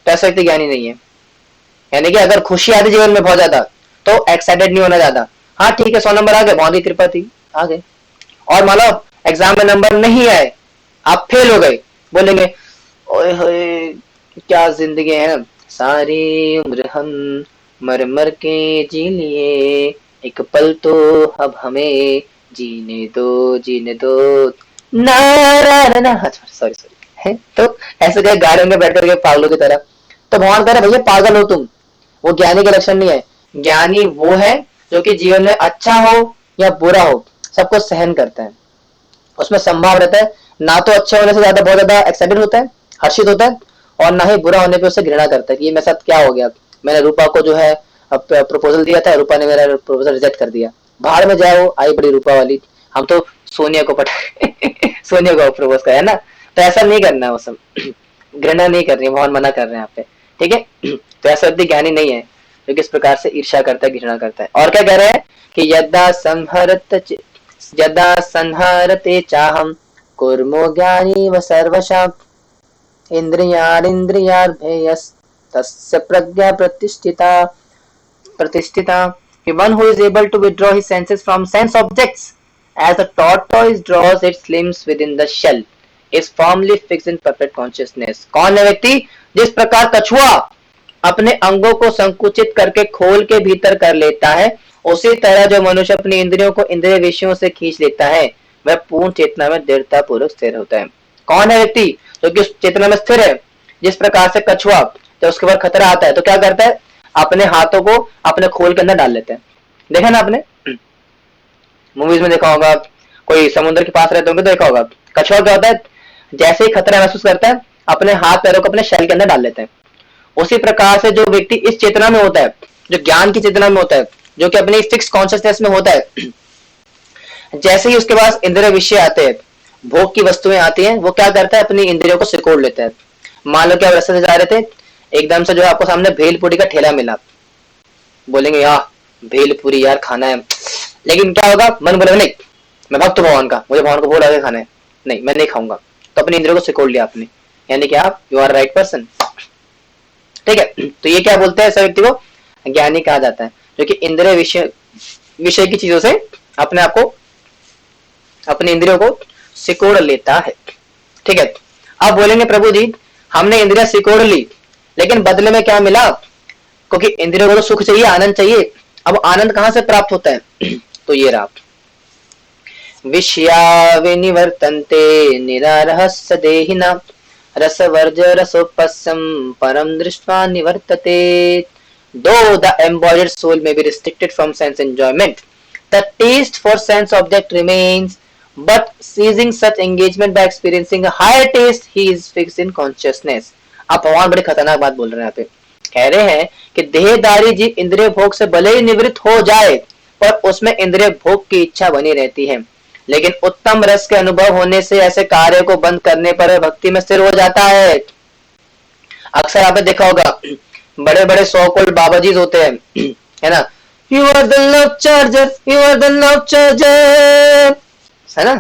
तो ऐसा व्यक्ति ज्ञानी नहीं है। यानी कि अगर खुशी आती जीवन में बहुत ज्यादा, तो एक्साइटेड नहीं होना ज्यादा, हाँ ठीक है 100 नंबर आ गए, बहुत ही कृपा थी, आ गए। और मान लो एग्जाम में नंबर नहीं आए, आप फेल हो गए, बोलेंगे ओए होए क्या जिंदगी है, सारी उम्र हम मर मर के जी लिए, एक पल तो अब हमें जीने दो ना ना ना, सॉरी सॉरी, तो ऐसे क्या गा रहे होंगे बैठ करके पागलों की तरह। तो भगवान कह रहे भैया पागल हो तुम, वो ज्ञानी का लक्षण नहीं है। ज्ञानी वो है जो कि जीवन में अच्छा हो या बुरा हो सबको सहन करता है, उसमें संभाव रहता है, ना तो अच्छे होने से ज्यादा बहुत ज्यादा एक्साइटेड होता है, हर्षित होता है, और ना ही बुरा होने पे उससे घृणा करता है कि ये मेरे साथ क्या हो गया, मैंने रूपा को जो है प्रपोजल दिया था, रूपा ने मेरा प्रपोजल रिजेक्ट कर दिया, बाहर में जाए वो आई बड़ी रूपा वाली, हम तो सोनिया को सोनिया को प्रपोज करा है ना। तो ऐसा नहीं करना है, वो सब घृणा नहीं करनी है, भगवान मना कर रहे हैं यहाँ पे। ठीक है, तो ऐसा व्यक्ति ज्ञानी नहीं है जो किस प्रकार से ईर्ष्या करता है, घृणा करता है। और क्या कह रहे हैं कि यदा संहरते चाहम कुर्मो ज्ञानी व सर्वशा इंद्रियार्भेयस तस्य प्रज्ञा प्रतिष्ठिता। One who is able to withdraw his senses from sense objects as a tortoise draws its limbs within the shell is firmly fixed in perfect consciousness। कौन है व्यक्ति? जिस प्रकार कछुआ अपने अंगों को संकुचित करके खोल के भीतर कर लेता है, उसी तरह जो मनुष्य अपनी इंद्रियों को इंद्रिय विषयों से खींच लेता है, वह पूर्ण चेतना में दृढ़ता पूर्वक स्थिर होता है। कौन है व्यक्ति जो कि उस चेतना में स्थिर है? जिस प्रकार से कछुआ जब उसके ऊपर खतरा आता है तो क्या करता है? अपने हाथों को अपने खोल के अंदर डाल लेते हैं। देखा ना आपने, मूवीज में देखा होगा, कोई समुद्र के पास रहते होंगे तो देखा होगा। कछुआ क्या होता है? जैसे ही खतरा महसूस करता है अपने हाथ पैरों को अपने शैल के अंदर डाल लेते हैं। उसी प्रकार से जो व्यक्ति इस चेतना में होता है, जो ज्ञान की चेतना में होता है, जो कि अपने फिक्स कॉन्शियसनेस में होता है, जैसे ही उसके पास इंद्रिय विषय आते हैं, भोग की वस्तुएं आती हैं, वो क्या करता है? अपनी इंद्रियों को सिकोड़ लेता है। मान लो कि आप रास्ते से जा रहे थे, एकदम से जो है आपको सामने भेलपूरी का ठेला मिला, बोलेंगे यार भेलपूरी यार खाना है, लेकिन क्या होगा? मन बोलेगा नहीं मैं भक्त हूं भगवान का, मुझे भगवान को भोग लगा खाना है, नहीं मैं नहीं खाऊंगा। तो अपनी इंद्रियों को सिकोड़ लिया आपने, यानी कि आप यू आर राइट पर्सन। ठीक है, तो ये क्या बोलते हैं? ऐसा व्यक्ति को ज्ञानी कहा जाता है, जो कि इंद्रिय विषय की चीजों से अपने आप को, अपनी इंद्रियों को सिकोड़ लेता है। ठीक है, अब बोलेंगे प्रभु जी हमने इंद्रियां सिकोड़ ली, लेकिन बदले में क्या मिला? क्योंकि इंद्रियों को तो सुख चाहिए, आनंद चाहिए। अब आनंद कहां से प्राप्त होता है? तो ये रहा, विषया विनिवर्तन्ते निरारहस्य देहिना रसवर्ज रसोपस्यम परम दृष्ट्वा निवर्तते। Though the embodied soul may be restricted from sense enjoyment, the taste for sense object remains, but ceasing such engagement by experiencing a higher taste, he is fixed in consciousness। अब भगवान बड़ी खतरनाक बात बोल रहे हैं यहाँ पे, कह रहे हैं कि देहधारी जी इंद्रिय भोग से भले ही निवृत्त हो जाए, पर उसमें इंद्रिय भोग की इच्छा बनी रहती है, लेकिन उत्तम रस के अनुभव होने से ऐसे कार्य को बंद करने पर भक्ति में स्थिर हो जाता है। अक्सर आपने देखा होगा बड़े बड़े सो कॉल्ड बाबाजीज होते हैं, है ना, you are the love charger, you are the love charger, है ना।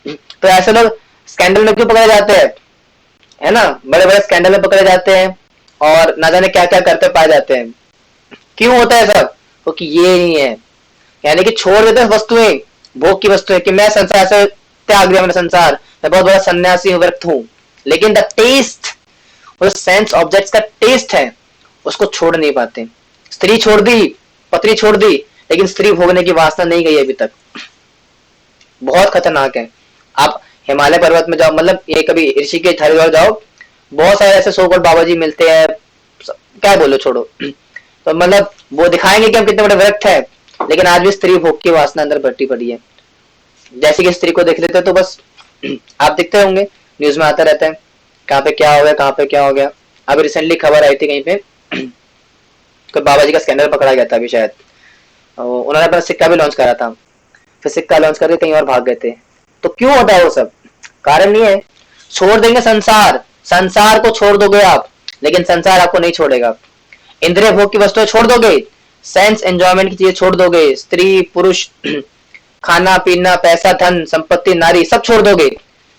तो ऐसे लोग स्कैंडल में क्यों पकड़े जाते हैं, है ना, बड़े बड़े स्कैंडल में पकड़े जाते हैं और ना जाने क्या क्या करते पाए जाते हैं। क्यों होता है सब? क्योंकि ये नहीं है, यानी कि छोड़ देते हैं वस्तुएं, भोग की वस्तुएं, कि मैं संसार से त्याग दिया, मैंने संसार, मैं बहुत बड़ा सन्यासी हूं, व्यक्त हूं, लेकिन द टेस्ट, वो सेंस ऑब्जेक्ट्स का टेस्ट है, उसको छोड़ नहीं पाते। स्त्री छोड़ दी, पत्नी छोड़ दी, लेकिन स्त्री भोगने की वासना नहीं गई अभी तक। बहुत खतरनाक है। आप हिमालय पर्वत में जाओ, मतलब ये कभी ऋषिकेश हरिद्वार जाओ, बहुत सारे ऐसे सोकॉल्ड बाबा जी मिलते हैं, क्या बोलो, छोड़ो। तो मतलब वो दिखाएंगे कि हम कितने बड़े व्यक्त है, लेकिन आज भी स्त्री भोग की वासना अंदर भट्टी पड़ी है। जैसे कि स्त्री को देख लेते तो बस आप दिखते होंगे, न्यूज में आता रहता है, कहाँ पे क्या हो गया, कहाँ पे क्या हो गया। अभी रिसेंटली खबर आई थी कहीं पे, कोई बाबा जी का स्कैंडल पकड़ा गया था अभी शायद, उन्होंने अपना सिक्का भी लॉन्च करा था, फिर सिक्का लॉन्च करके कहीं और भाग गए थे। तो क्यों होता है वो सब? कारण नहीं है, छोड़ देंगे संसार, संसार को छोड़ दोगे आप, लेकिन संसार आपको नहीं छोड़ेगा। इंद्रिय भोग की वस्तुएं छोड़ दोगे, सेंस एंजॉयमेंट की चीजें छोड़ दोगे, स्त्री पुरुष, खाना पीना, पैसा धन संपत्ति नारी सब छोड़ दोगे,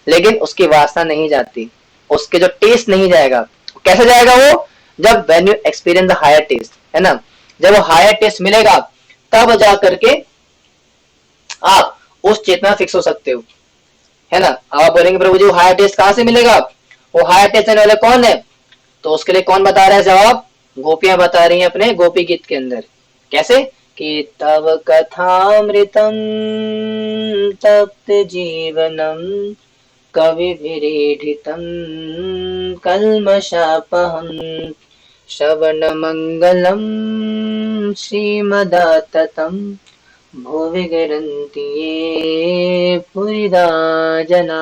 लेकिन उसकी वासना नहीं जाती, उसके जो टेस्ट नहीं जाएगा। कैसे जाएगा वो? जब when you experience the higher taste, है ना, जब वो हायर टेस्ट मिलेगा तब जा करके आप उस चेतना फिक्स हो सकते हो, है ना। आप बोलेंगे प्रभु जी वो हायर टेस्ट कहां से मिलेगा, वो हायर टेस्ट देने वाले कौन है? तो उसके लिए कौन बता रहा है जवाब? गोपियां बता रही हैं अपने गोपी गीत के अंदर। कैसे? कि तव कथामृतम तप्त जीवनम कविभिरीडितम कल्मषापहम श्रवण मंगलम श्रीमदाततम भुवि गरन्ति ये पुरिदा जना।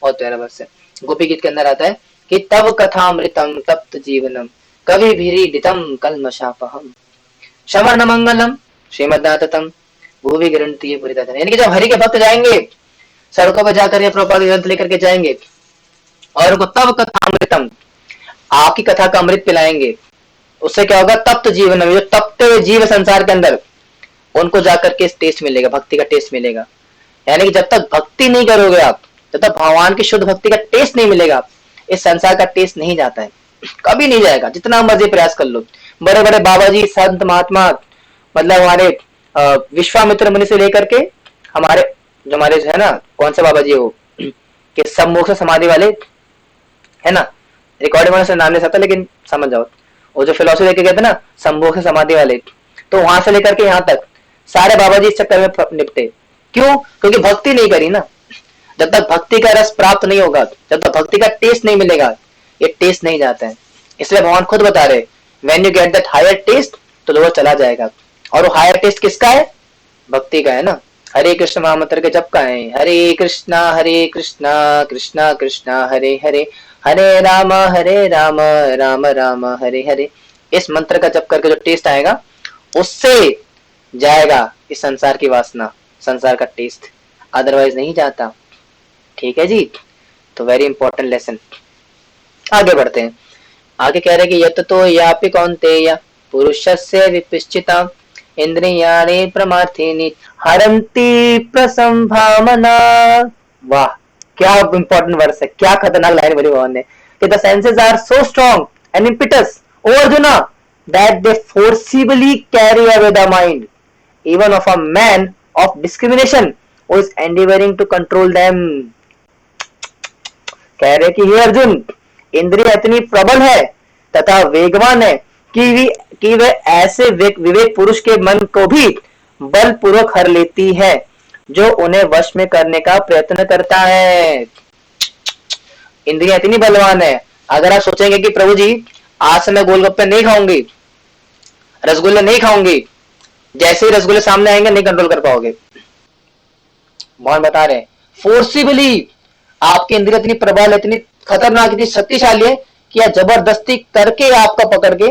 और तेरा वर्ष गोपी गीत के अंदर आता है कि तव कथामृतम तप्त जीवनम कविभिरीडितम कल्मषापहम श्रवण मंगलम श्रीमदाततम भुवि गरन्ति ये पुरिदा जना। यानी कि जब हरि के भक्त जाएंगे सड़कों पर जाकर ये प्रभुपाद ग्रंथ लेकर के जाएंगे और उनको तव कथामृतम, आपकी कथा का अमृत पिलाएंगे, उससे क्या होगा? तप्त जीवन, जो तपते हुए जीव संसार के अंदर, उनको जाकर के टेस्ट मिलेगा, भक्ति का टेस्ट मिलेगा। यानी कि जब तक भक्ति नहीं करोगे आप, जब तक भगवान की शुद्ध भक्ति का टेस्ट नहीं मिलेगा, इस संसार का टेस्ट नहीं जाता है, कभी नहीं जाएगा, जितना मर्जी प्रयास कर लो। बड़े बड़े बाबा जी, संत महात्मा, मतलब हमारे विश्वामित्र मुनि से लेकर के हमारे जो हमारे है ना, कौन से बाबा जी हो कि सम्मोक्ष समाधि वाले, है ना, रिकॉर्डिंग में से नाम नहीं सकता लेकिन समझ जाओ, वो जो फिलोसफी लेके गए थे ना, सम्मोक्ष समाधि वाले, तो वहां से लेकर के यहाँ तक सारे बाबा जी इस चक्कर में निपटे। क्यों? क्योंकि भक्ति नहीं करी ना। जब तक भक्ति का रस प्राप्त नहीं होगा, जब तक भक्ति का टेस्ट नहीं मिलेगा, ये टेस्ट नहीं जाता है। इसलिए भगवान खुद बता रहे, when you get that higher taste, तो लोग चला जाएगा। और वो हायर टेस्ट किसका है? भक्ति का है ना। हरे कृष्ण महामंत्र के जप का है, हरे कृष्णा कृष्णा कृष्णा हरे हरे, हरे राम राम राम हरे हरे। इस मंत्र का जप करके जो टेस्ट आएगा, उससे जाएगा इस संसार की वासना, संसार का टेस्ट, अदरवाइज नहीं जाता। ठीक है जी, तो वेरी इंपॉर्टेंट लेसन। आगे बढ़ते हैं। आगे कह रहे कि यत तो यापि कौन्तेय पुरुषस्य विपिश्चिता इंद्रियाणि प्रमाथिनि हरन्ति प्रसंभावना। वाह, क्या इंपॉर्टेंट वर्स है, क्या खतरनाक लाइन बोली भगवान ने कि the senses are so strong and impetuous O Arjuna that they forcibly carry away the mind even of a man of discrimination who is endeavoring to control them। कह रहे कि हे अर्जुन, इंद्रिय इतनी प्रबल है तथा वेगवान है कि वे ऐसे विवेक पुरुष के मन को भी बलपूर्वक हर लेती है जो उन्हें वश में करने का प्रयत्न करता है। इंद्रियां इतनी बलवान है, अगर आप सोचेंगे कि प्रभु जी आज से मैं गोलगप्पे नहीं खाऊंगी, रसगुल्ले नहीं खाऊंगी, जैसे ही रसगुल्ले सामने आएंगे नहीं कंट्रोल कर पाओगे। भगवान बता रहे फोर्सिबली आपकी इंद्रिय इतनी प्रबल, इतनी खतरनाक, इतनी शक्तिशाली है कि आप जबरदस्ती करके आपका पकड़ के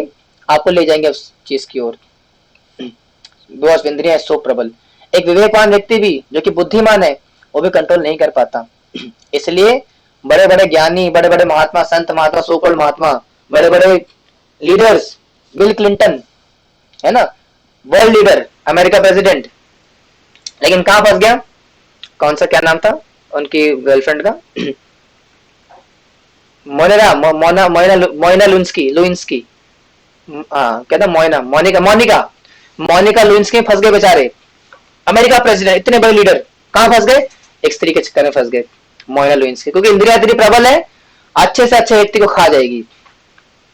आपको ले जाएंगे उस चीज की ओर। बिकॉज़ इंद्रियां सो प्रबल। एक विवेकवान व्यक्ति भी जो कि बुद्धिमान है वो भी कंट्रोल नहीं कर पाता। इसलिए बड़े बड़े ज्ञानी, बड़े बड़े महात्मा, संत महात्मा, सोकल्ड महात्मा, बड़े बड़े लीडर्स, बिल क्लिंटन है ना, वर्ल्ड लीडर, अमेरिका प्रेसिडेंट, लेकिन कहां फंस गया? कौन सा, क्या नाम था उनकी गर्लफ्रेंड का? मोइना लुइंस्की, हाँ क्या था, मोनिका लुइंस्की फंस गए बेचारे। अमेरिका प्रेसिडेंट, इतने बड़े लीडर, कहां फंस गए? एक स्त्री के चक्कर में फंस गए, मोइना लुइंस्की, क्योंकि इंद्रिया इतनी प्रबल है, अच्छे से अच्छे व्यक्ति को खा जाएगी।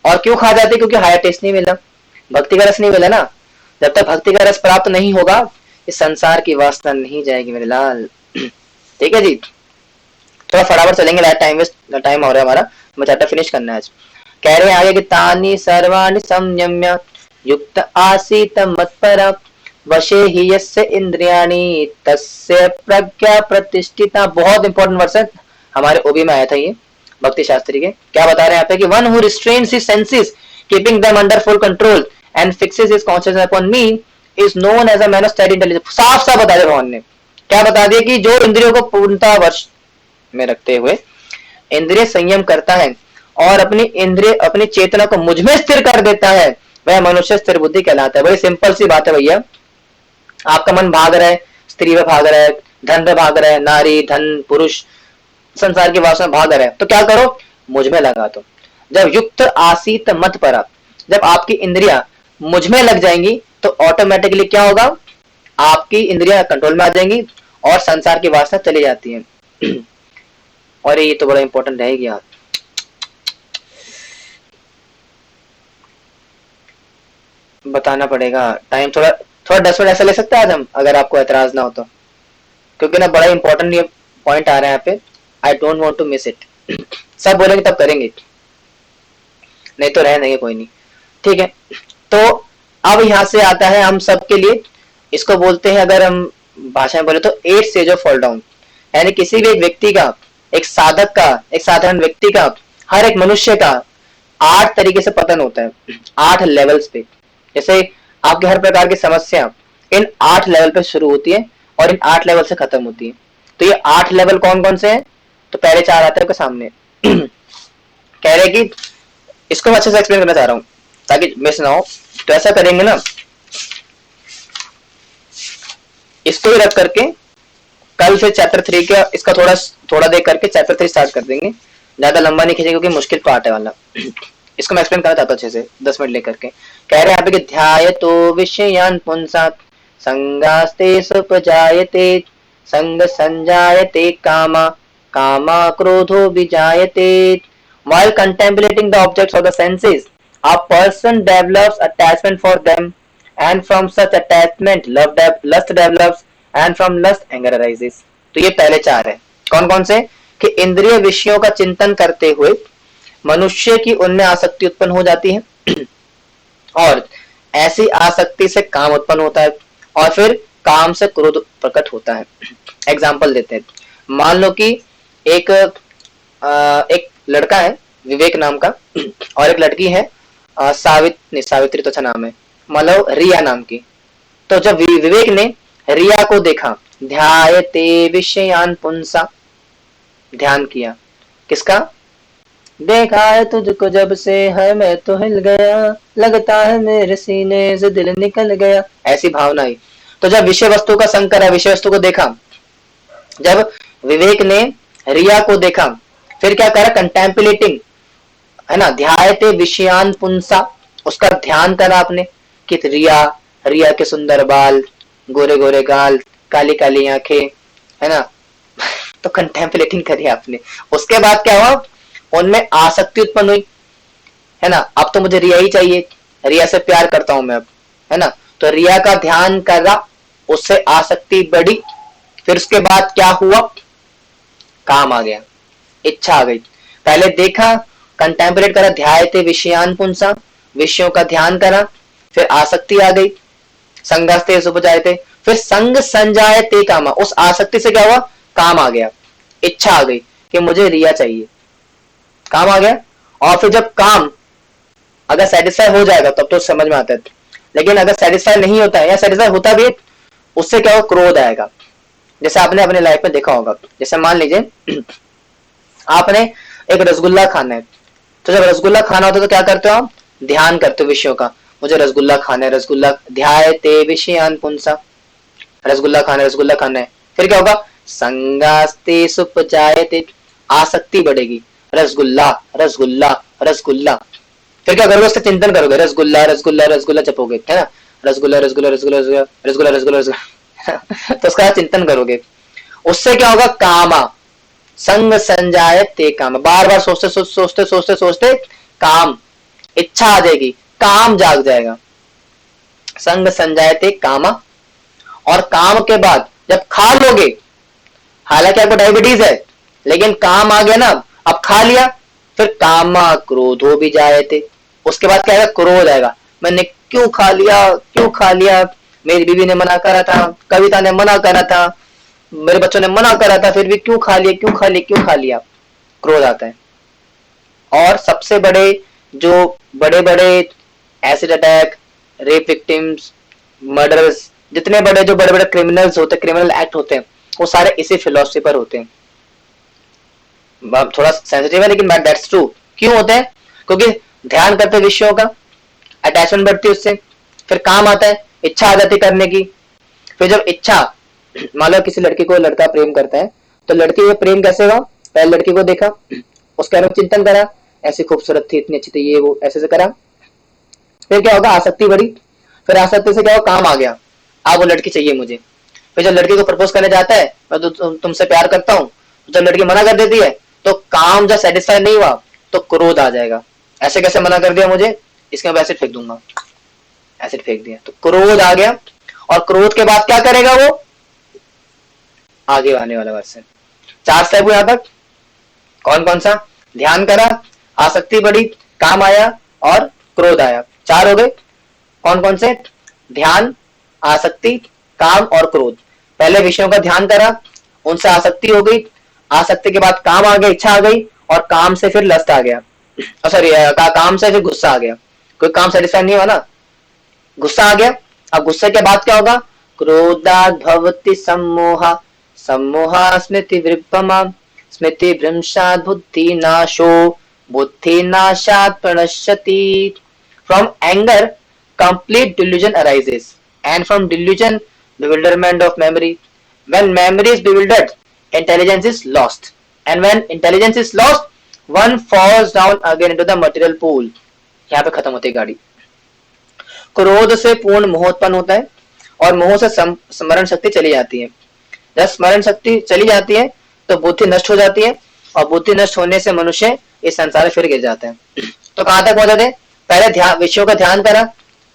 और क्यों खा जाती? क्योंकि हायर टेस्ट नहीं मिला, भक्ति का रस नहीं मिला ना। जब तक भक्ति का रस प्राप्त नहीं होगा इस संसार की वासना नहीं जाएगी मेरे लाल। ठीक है जी, थोड़ा फटाफट चलेंगे, टाइम हो रहा है हमारा, मैं चैप्टर फिनिश करना है आज। कह रहे हैं आगे कि तानि सर्वाणि संयम्य युक्त आसीत मत्परा वशे ही यस्य इंद्रियाणि तस्य प्रज्ञा प्रतिष्ठिता। बहुत इंपॉर्टेंट वर्ड है, हमारे ओबी में आया था ये, भक्ति शास्त्री के। क्या बता रहे हैं यहाँ पे कि one who restrains his senses keeping them under full control and fixes his consciousness upon me is known as a man of steady intelligence. साफ साफ बता दिया भगवान ने, क्या बता दिया कि जो इंद्रियों को पूर्णतः वश में रखते हुए इंद्रिय संयम करता है और अपनी चेतना को मुझ में स्थिर कर देता है, वह मनुष्य स्थिर बुद्धि कहलाता है। बड़ी सिंपल सी बात है भैया, आपका मन भाग रहा है, स्त्री पे भाग रहा है, धन पे भाग रहा है, नारी, धन, पुरुष, संसार की वासना भाग रहा है, तो क्या करो? मुझ में लगा दो। जब युक्त आसीत मत परा, जब आपकी इंद्रिया मुझ में लग जाएंगी तो ऑटोमेटिकली क्या होगा? आपकी इंद्रिया कंट्रोल में आ जाएंगी और संसार की वासना चली जाती है। और ये तो बड़ा इंपॉर्टेंट रहेगी यार, बताना पड़ेगा। टाइम थोड़ा 10 मिनट ऐसा ले सकते हैं आज हम, अगर आपको एतराज ना हो तो, क्योंकि ना बड़ा इंपॉर्टेंट ये पॉइंट आ रहा है यहाँ पे। I don't want to miss it. सब बोलेंगे तब करेंगे, नहीं तो रह देंगे, कोई नहीं। ठीक है, तो अब यहाँ से आता है हम सब के लिए, इसको बोलते हैं अगर हम भाषा में बोले तो 8 स्टेज ऑफ फॉल डाउन। यानी किसी भी एक व्यक्ति का, एक साधक का, एक साधारण व्यक्ति का, हर एक मनुष्य का 8 तरीके से पतन होता है, 8 लेवल्स पे। जैसे आपके हर प्रकार की समस्या इन 8 लेवल पे शुरू होती है और इन 8 लेवल से खत्म होती है। तो ये 8 लेवल कौन कौन से हैं? तो पहले 4 आते हैं आपके सामने। कह रहे कि इसको मैं अच्छे से एक्सप्लेन करना चाह रहा हूं ताकि मिस ना हो। तो ऐसा करेंगे ना, इसको ही रख करके कल से चैप्टर 3 का इसका थोड़ा देख करके चैप्टर 3 स्टार्ट कर देंगे। ज्यादा लंबा नहीं खींचेंगे क्योंकि मुश्किल पार्ट है वाला। इसको मैं एक्सप्लेन करना चाहता हूँ अच्छे से 10 मिनट लेकर के। कह रहे हैं यहाँ पे कि ध्यायतो विषयान् पुंसात् संगास्ते सुपजायते संग संजायते कामा कामा क्रोधो विजायते। While contemplating the objects of the senses, a person develops attachment for them, and from such attachment lust develops, and from lust anger arises. तो ये पहले 4 है। कौन कौन से? कि इंद्रिय विषयों का चिंतन करते हुए मनुष्य की उनमें आसक्ति उत्पन्न हो जाती है और ऐसी आसक्ति से काम उत्पन्न होता है और फिर काम से क्रोध प्रकट होता है। एग्जाम्पल देते हैं, मान लो कि एक लड़का है विवेक नाम का और एक लड़की है सावित्री तो अच्छा नाम है, मान लो रिया नाम की। तो जब विवेक ने रिया को देखा, ध्यायते विषयान् पुंसा, ध्यान किया, किसका? देखा है तुझको जब से है मैं तो हिल गया, लगता है मेरे सीने से दिल निकल गया, ऐसी भावना आई। तो जब विषय वस्तु का संग करा, विषय वस्तु को देखा, जब विवेक ने रिया को देखा, फिर क्या करा? कंटेम्पलेटिंग, है ना, ध्यायते विषयान् पुंसा, उसका ध्यान करा आपने कि रिया के सुंदर बाल, गोरे गोरे गाल, काली काली आंखें, है ना। तो कंटेम्पलेटिंग करी आपने। उसके बाद क्या हुआ? उनमें आसक्ति उत्पन्न हुई, है ना। अब तो मुझे रिया ही चाहिए, रिया से प्यार करता हूं मैं अब, है ना। तो रिया का ध्यान करा, उससे आसक्ति बढ़ी, फिर उसके बाद क्या हुआ? काम आ गया, इच्छा आ गई। पहले देखा, कंटेम्पलेट करा, ध्यायते विषयान् पुंसा, विषयों का ध्यान करा, फिर आसक्ति आ गई, संगास्ते सुपजायते, फिर संग संजायते कामा, उस आसक्ति से क्या हुआ? काम आ गया, इच्छा आ गई कि मुझे रिया चाहिए, काम आ गया। और फिर जब काम अगर सेटिस्फाई हो जाएगा तब तो समझ में आता है, लेकिन अगर सेटिस्फाई नहीं होता है या सेटिस्फाई होता भी है उससे क्या होगा, क्रोध आएगा। जैसे आपने अपने लाइफ में देखा होगा, जैसे मान लीजिए आपने एक रसगुल्ला खाना है, तो जब रसगुल्ला खाना होता है तो क्या करते हो आप, ध्यान करते हो विषयों का, मुझे रसगुल्ला खाना है, रसगुल्ला ध्यायते विषयान पुंसा, रसगुल्ला खाना है, रसगुल्ला खाना है। फिर क्या होगा, संगास्ते सुपजायते, आसक्ति बढ़ेगी, रसगुल्ला रसगुल्ला रसगुल्ला। फिर क्या करोगे, उसका चिंतन करोगे, रसगुल्ला रसगुल्ला रसगुल्ला जपोगे, है ना, रसगुल्ला रसगुल्ला रसगुल्ला रसगुल्ला रसगुल्ला रसगुल्ला तो उसका चिंतन करोगे। उससे क्या होगा, कामा, संग संजायते काम, बार बार सोचते सोचते सोचते सोचते काम, इच्छा आ जाएगी, काम जाग जाएगा, संग संजायते कामा। और काम के बाद जब खा लोगे, हालांकि आपको डायबिटीज है लेकिन काम आ गया ना, अब खा लिया, फिर कामा क्रोधो भी जायते, उसके बाद क्या आएगा, क्रोध आएगा, मैंने क्यों खा लिया, क्यों खा लिया, मेरी बीवी ने मना करा था, कविता ने मना करा था, मेरे बच्चों ने मना करा था, फिर भी क्यों खा लिया, क्यों खा लिया, क्यों खा लिया, क्रोध आता है। और सबसे बड़े जो बड़े बड़े acid attack, rape victims, murders, जितने बड़े जो बड़े बड़े क्रिमिनल्स होते हैं, क्रिमिनल एक्ट होते हैं, वो सारे इसी फिलॉसफी पर होते हैं। थोड़ा सेंसिटिव है लेकिन दैट्स ट्रू। क्यों होते हैं, क्योंकि ध्यान करते विषयों का, अटैचमेंट बढ़ती है उससे, फिर काम आता है, इच्छा आ जाती करने की। फिर जब इच्छा, मान लो किसी लड़की को लड़का प्रेम करता है, तो लड़की को प्रेम कैसे हुआ, पहले लड़की को देखा, उसके बारे में चिंतन करा, ऐसी खूबसूरत थी, इतनी अच्छी थी, ये वो ऐसे से करा, फिर क्या होगा, आसक्ति बढ़ी, फिर आसक्ति से क्या होगा, काम आ गया, अब वो लड़की चाहिए मुझे। फिर जब लड़की को प्रपोज करने जाता है, मैं तो तुमसे प्यार करता हूँ, जब लड़की मना कर देती है तो काम जब सेटिस्फाई नहीं हुआ तो क्रोध आ जाएगा, ऐसे कैसे मना कर दिया मुझे, इसके मैं एसिड फेंक दूंगा, एसिड फेंक दिया तो क्रोध आ गया। और क्रोध के बाद क्या करेगा वो, आगे आने वाला वर्ष है। 4 स्टेप यहाँ तक, कौन कौन सा, ध्यान करा, आसक्ति बढ़ी, काम आया और क्रोध आया, 4 हो गए। कौन कौन से, ध्यान, आसक्ति, काम और क्रोध। पहले विषयों का ध्यान करा, उनसे आसक्ति हो गई, आसक्ति के बाद काम आ गया, इच्छा आ गई, और काम से फिर लस्ट आ गया, सॉरी काम से फिर गुस्सा आ गया, कोई काम सेटिस्फाई नहीं हुआ ना, गुस्सा आ गया। अब गुस्से के बाद क्या होगा, क्रोधात् भवति सम्मोह, सम्मोह स्मृति विभ्रमा, स्मृति भ्रंशात् बुद्धि नाशो, बुद्धि नाशात् प्रणश्यति। From anger complete delusion arises, and from delusion bewilderment of memory. When memory is bewildered, intelligence is lost, and when intelligence is lost, one falls down again into the material pool. यहाँ पे खत्म होती है गाड़ी। क्रोध से पूर्ण मोह उत्पन्न होता है, और मोह से स्मरण शक्ति चली जाती है। जब स्मरण शक्ति चली जाती है तो बुद्धि नष्ट हो जाती है, और बुद्धि नष्ट होने से मनुष्य इस संसार में फिर गिर जाते हैं। तो कहां तक पहुंचे थे, पहले ध्यान, विषयों का ध्यान करा,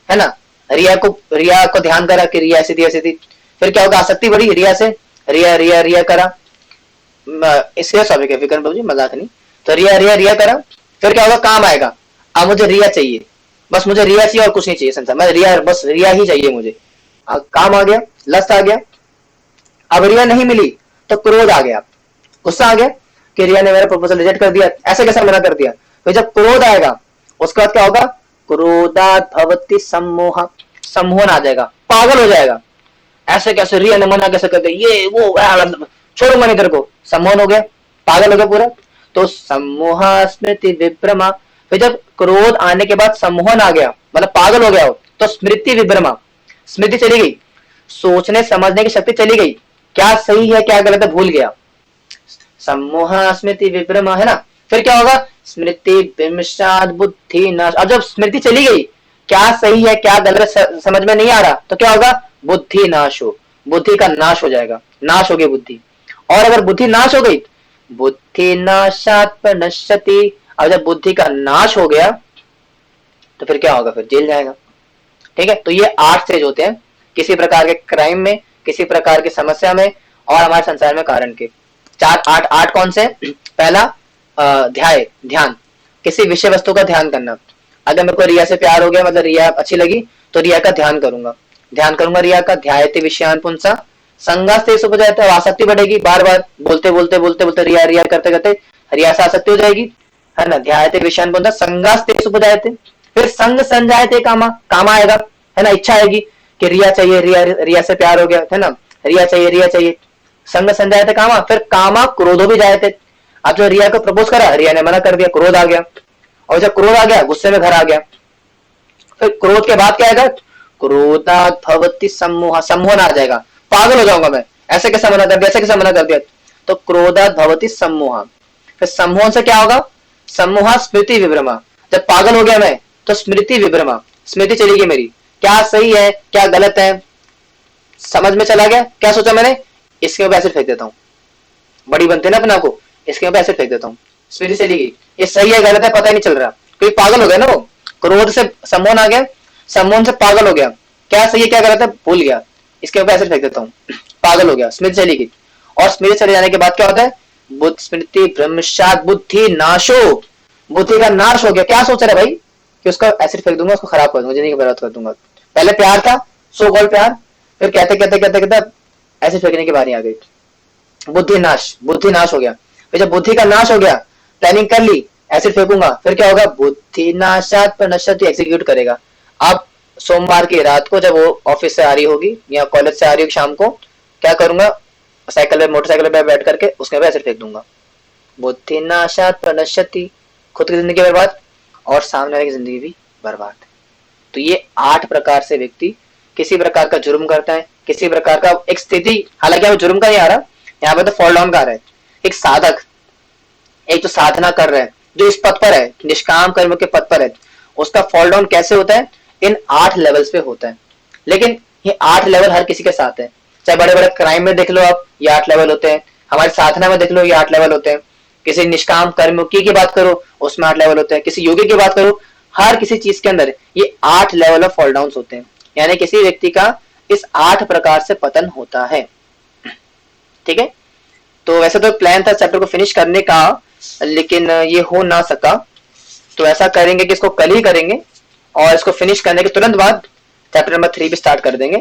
है ना, रिया को ध्यान करा कि रिया ऐसी थी ऐसी थी, फिर क्या होगा, आसक्ति बढ़ी, रिया से रिया रिया रिया करा, इसके स्वाभाविक है, विक्रम प्रभु जी मजाक नहीं, तो रिया रिया रिया करा, फिर क्या होगा, काम आएगा, अब मुझे रिया चाहिए, बस मुझे रिया चाहिए और कुछ नहीं चाहिए संसार, मैं रिया, बस रिया ही चाहिए मुझे, काम आ गया, लस्ट आ गया। अब रिया नहीं मिली तो क्रोध आ गया, गुस्सा आ गया कि रिया ने मेरा प्रपोजल रिजेक्ट कर दिया, ऐसे कैसे मना कर दिया। फिर जब क्रोध आएगा उसके बाद क्या होगा, क्रोधात् भवति सम्मोह, सम्मोहन आ जाएगा, पागल हो जाएगा, ऐसे कैसे रिया ने मना कैसे कर दिया, ये वो छोड़ूंगा नहीं तेरे को, सम्मोहन हो गया, पागल हो गया पूरा। तो सम्मोह स्मृति विभ्रमा, फिर जब क्रोध आने के बाद सम्मोहन आ गया, मतलब पागल हो गया हो, तो स्मृति विभ्रमा, स्मृति चली गई, सोचने समझने की शक्ति चली गई, क्या सही है क्या गलत है भूल गया, सम्मोह स्मृति विभ्रमा, है ना। फिर क्या होगा, स्मृति विमर्शात् बुद्धि नाश। अब जब स्मृति चली गई, क्या सही है क्या गलत समझ में नहीं आ रहा, तो क्या होगा, बुद्धि नाश हो, बुद्धि का नाश हो जाएगा, नाश हो गई बुद्धि। और अगर बुद्धि नाश हो गई, बुद्धि नाशात् प्रणश्यति, अब जब बुद्धि का नाश हो गया तो फिर क्या होगा, फिर जेल जाएगा। ठीक है, तो ये 8 स्टेज होते हैं किसी प्रकार के क्राइम में, किसी प्रकार की समस्या में, और हमारे संसार में कारण के। 4 8 कौन से, पहला ध्यान, किसी विषय वस्तु का ध्यान करना। अगर मेरे को रिया से प्यार हो गया, मतलब रिया अच्छी लगी, तो रिया का ध्यान करूंगा रिया का, ध्यायते विषयान पुंसा, संगास्ते उपजायते, आसक्ति बढ़ेगी, बार बार बोलते बोलते बोलते बोलते रिया रिया करते करते रिया से आसक्ति हो जाएगी, है ना, ध्यायते विषयान पुंसा, संगास्ते उपजायते, फिर संग संजायते कामा, काम आएगा, है ना, इच्छा आएगी कि रिया चाहिए, रिया रिया से प्यार हो गया है ना, रिया चाहिए रिया चाहिए, संग संजायते कामा, फिर कामा क्रोधो भी जायते। अब जो रिया को प्रपोज करा, रिया ने मना कर दिया, क्रोध आ गया, और जब क्रोध आ गया गुस्से में घर आ गया। फिर क्रोध के बाद क्या आएगा, क्रोधात भवति सम्मोह, सम्मोहन आ जाएगा, पागल हो जाऊंगा मैं, ऐसे कैसे मना कर दिया, ऐसे कैसे मना कर दिया, तो क्रोधात भवति सम्मोह। फिर सम्मोहन से क्या होगा, सम्मोह स्मृति विभ्रमा, जब पागल हो गया मैं तो स्मृति विभ्रमा, स्मृति चलेगी मेरी, क्या सही है क्या गलत है समझ में चला गया, क्या सोचा मैंने, इसके ऊपर एसिड फेंक देता हूँ, बड़ी बनते ना अपना को, इसके ऊपर एसिड फेंक देता हूँ, स्मृति चलेगी, ये सही है गलत है पता ही नहीं चल रहा, क्योंकि पागल हो गया ना वो, क्रोध से सम्मोहन आ गया, सम्मोहन से पागल हो गया, क्या सही है क्या गलत है भूल गया, इसके ऊपर एसिड फेंक देता हूँ, पागल हो गया, स्मृति चलेगी, और स्मृति चले जाने के बाद क्या होता है, बुद्ध स्मृति भ्रंशात बुद्धि नाशो, बुद्धि का नाश हो गया, क्या सोच रहा है भाई कि उसका एसिड फेंक दूंगा, उसको खराब कर दूंगा, जिंदगी बर्बाद कर दूंगा, पहले प्यार था, सो कॉल्ड प्यार, फिर कहते कहते कहते कहते एसिड फेंकने की बारी आ गई, बुद्धि नाश हो गया, फिर जब बुद्धि का नाश हो गया, प्लानिंग कर ली एसिड फेंकूंगा, फिर क्या होगा, बुद्धि नाशात प्रणश्यति, एग्जीक्यूट करेगा। अब सोमवार की रात को जब वो ऑफिस से आ रही होगी या कॉलेज से आ रही होगी शाम को, क्या करूंगा, साइकिल पे मोटरसाइकिल पे बैठ करके उसके ऊपर एसिड फेंक दूंगा, बुद्धि नाशात प्रणश्यति, खुद की जिंदगी बर्बाद और सामने वाले की जिंदगी भी बर्बाद। तो ये 8 प्रकार से व्यक्ति किसी प्रकार का जुर्म करता है, किसी प्रकार का एक स्थिति, हालांकि यहाँ जुर्म का नहीं आ रहा, यहाँ पे तो फॉल डाउन का आ रहा है, एक साधक, एक जो साधना कर रहा है, जो इस पद पर है, निष्काम कर्म के पद पर है, उसका फॉल डाउन कैसे होता है, इन 8 लेवल्स पे होता है। लेकिन ये 8 लेवल हर किसी के साथ है, चाहे बड़े बड़े क्राइम में देख लो आप, ये 8 लेवल होते हैं, हमारी साधना में देख लो ये 8 लेवल होते हैं, किसी निष्काम कर्म की बात करो उसमें 8 लेवल होते हैं, किसी योगी की बात करो, हर किसी चीज के अंदर ये 8 लेवल ऑफ फॉल डाउन होते हैं, यानी किसी व्यक्ति का इस 8 प्रकार से पतन होता है। ठीक है, तो वैसे तो प्लान था चैप्टर को फिनिश करने का, लेकिन ये हो ना सका, तो ऐसा करेंगे कि इसको कल ही करेंगे और इसको फिनिश करने के तुरंत बाद चैप्टर नंबर 3 भी स्टार्ट कर देंगे,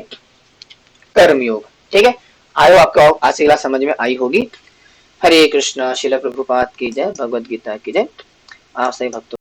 कर्मयोग। ठीक है, आई होप आपको आज की क्लास समझ में आई होगी। हरे कृष्णा, श्रील प्रभुपाद की जय, भगवद गीता की जय। आप सभी भक्तों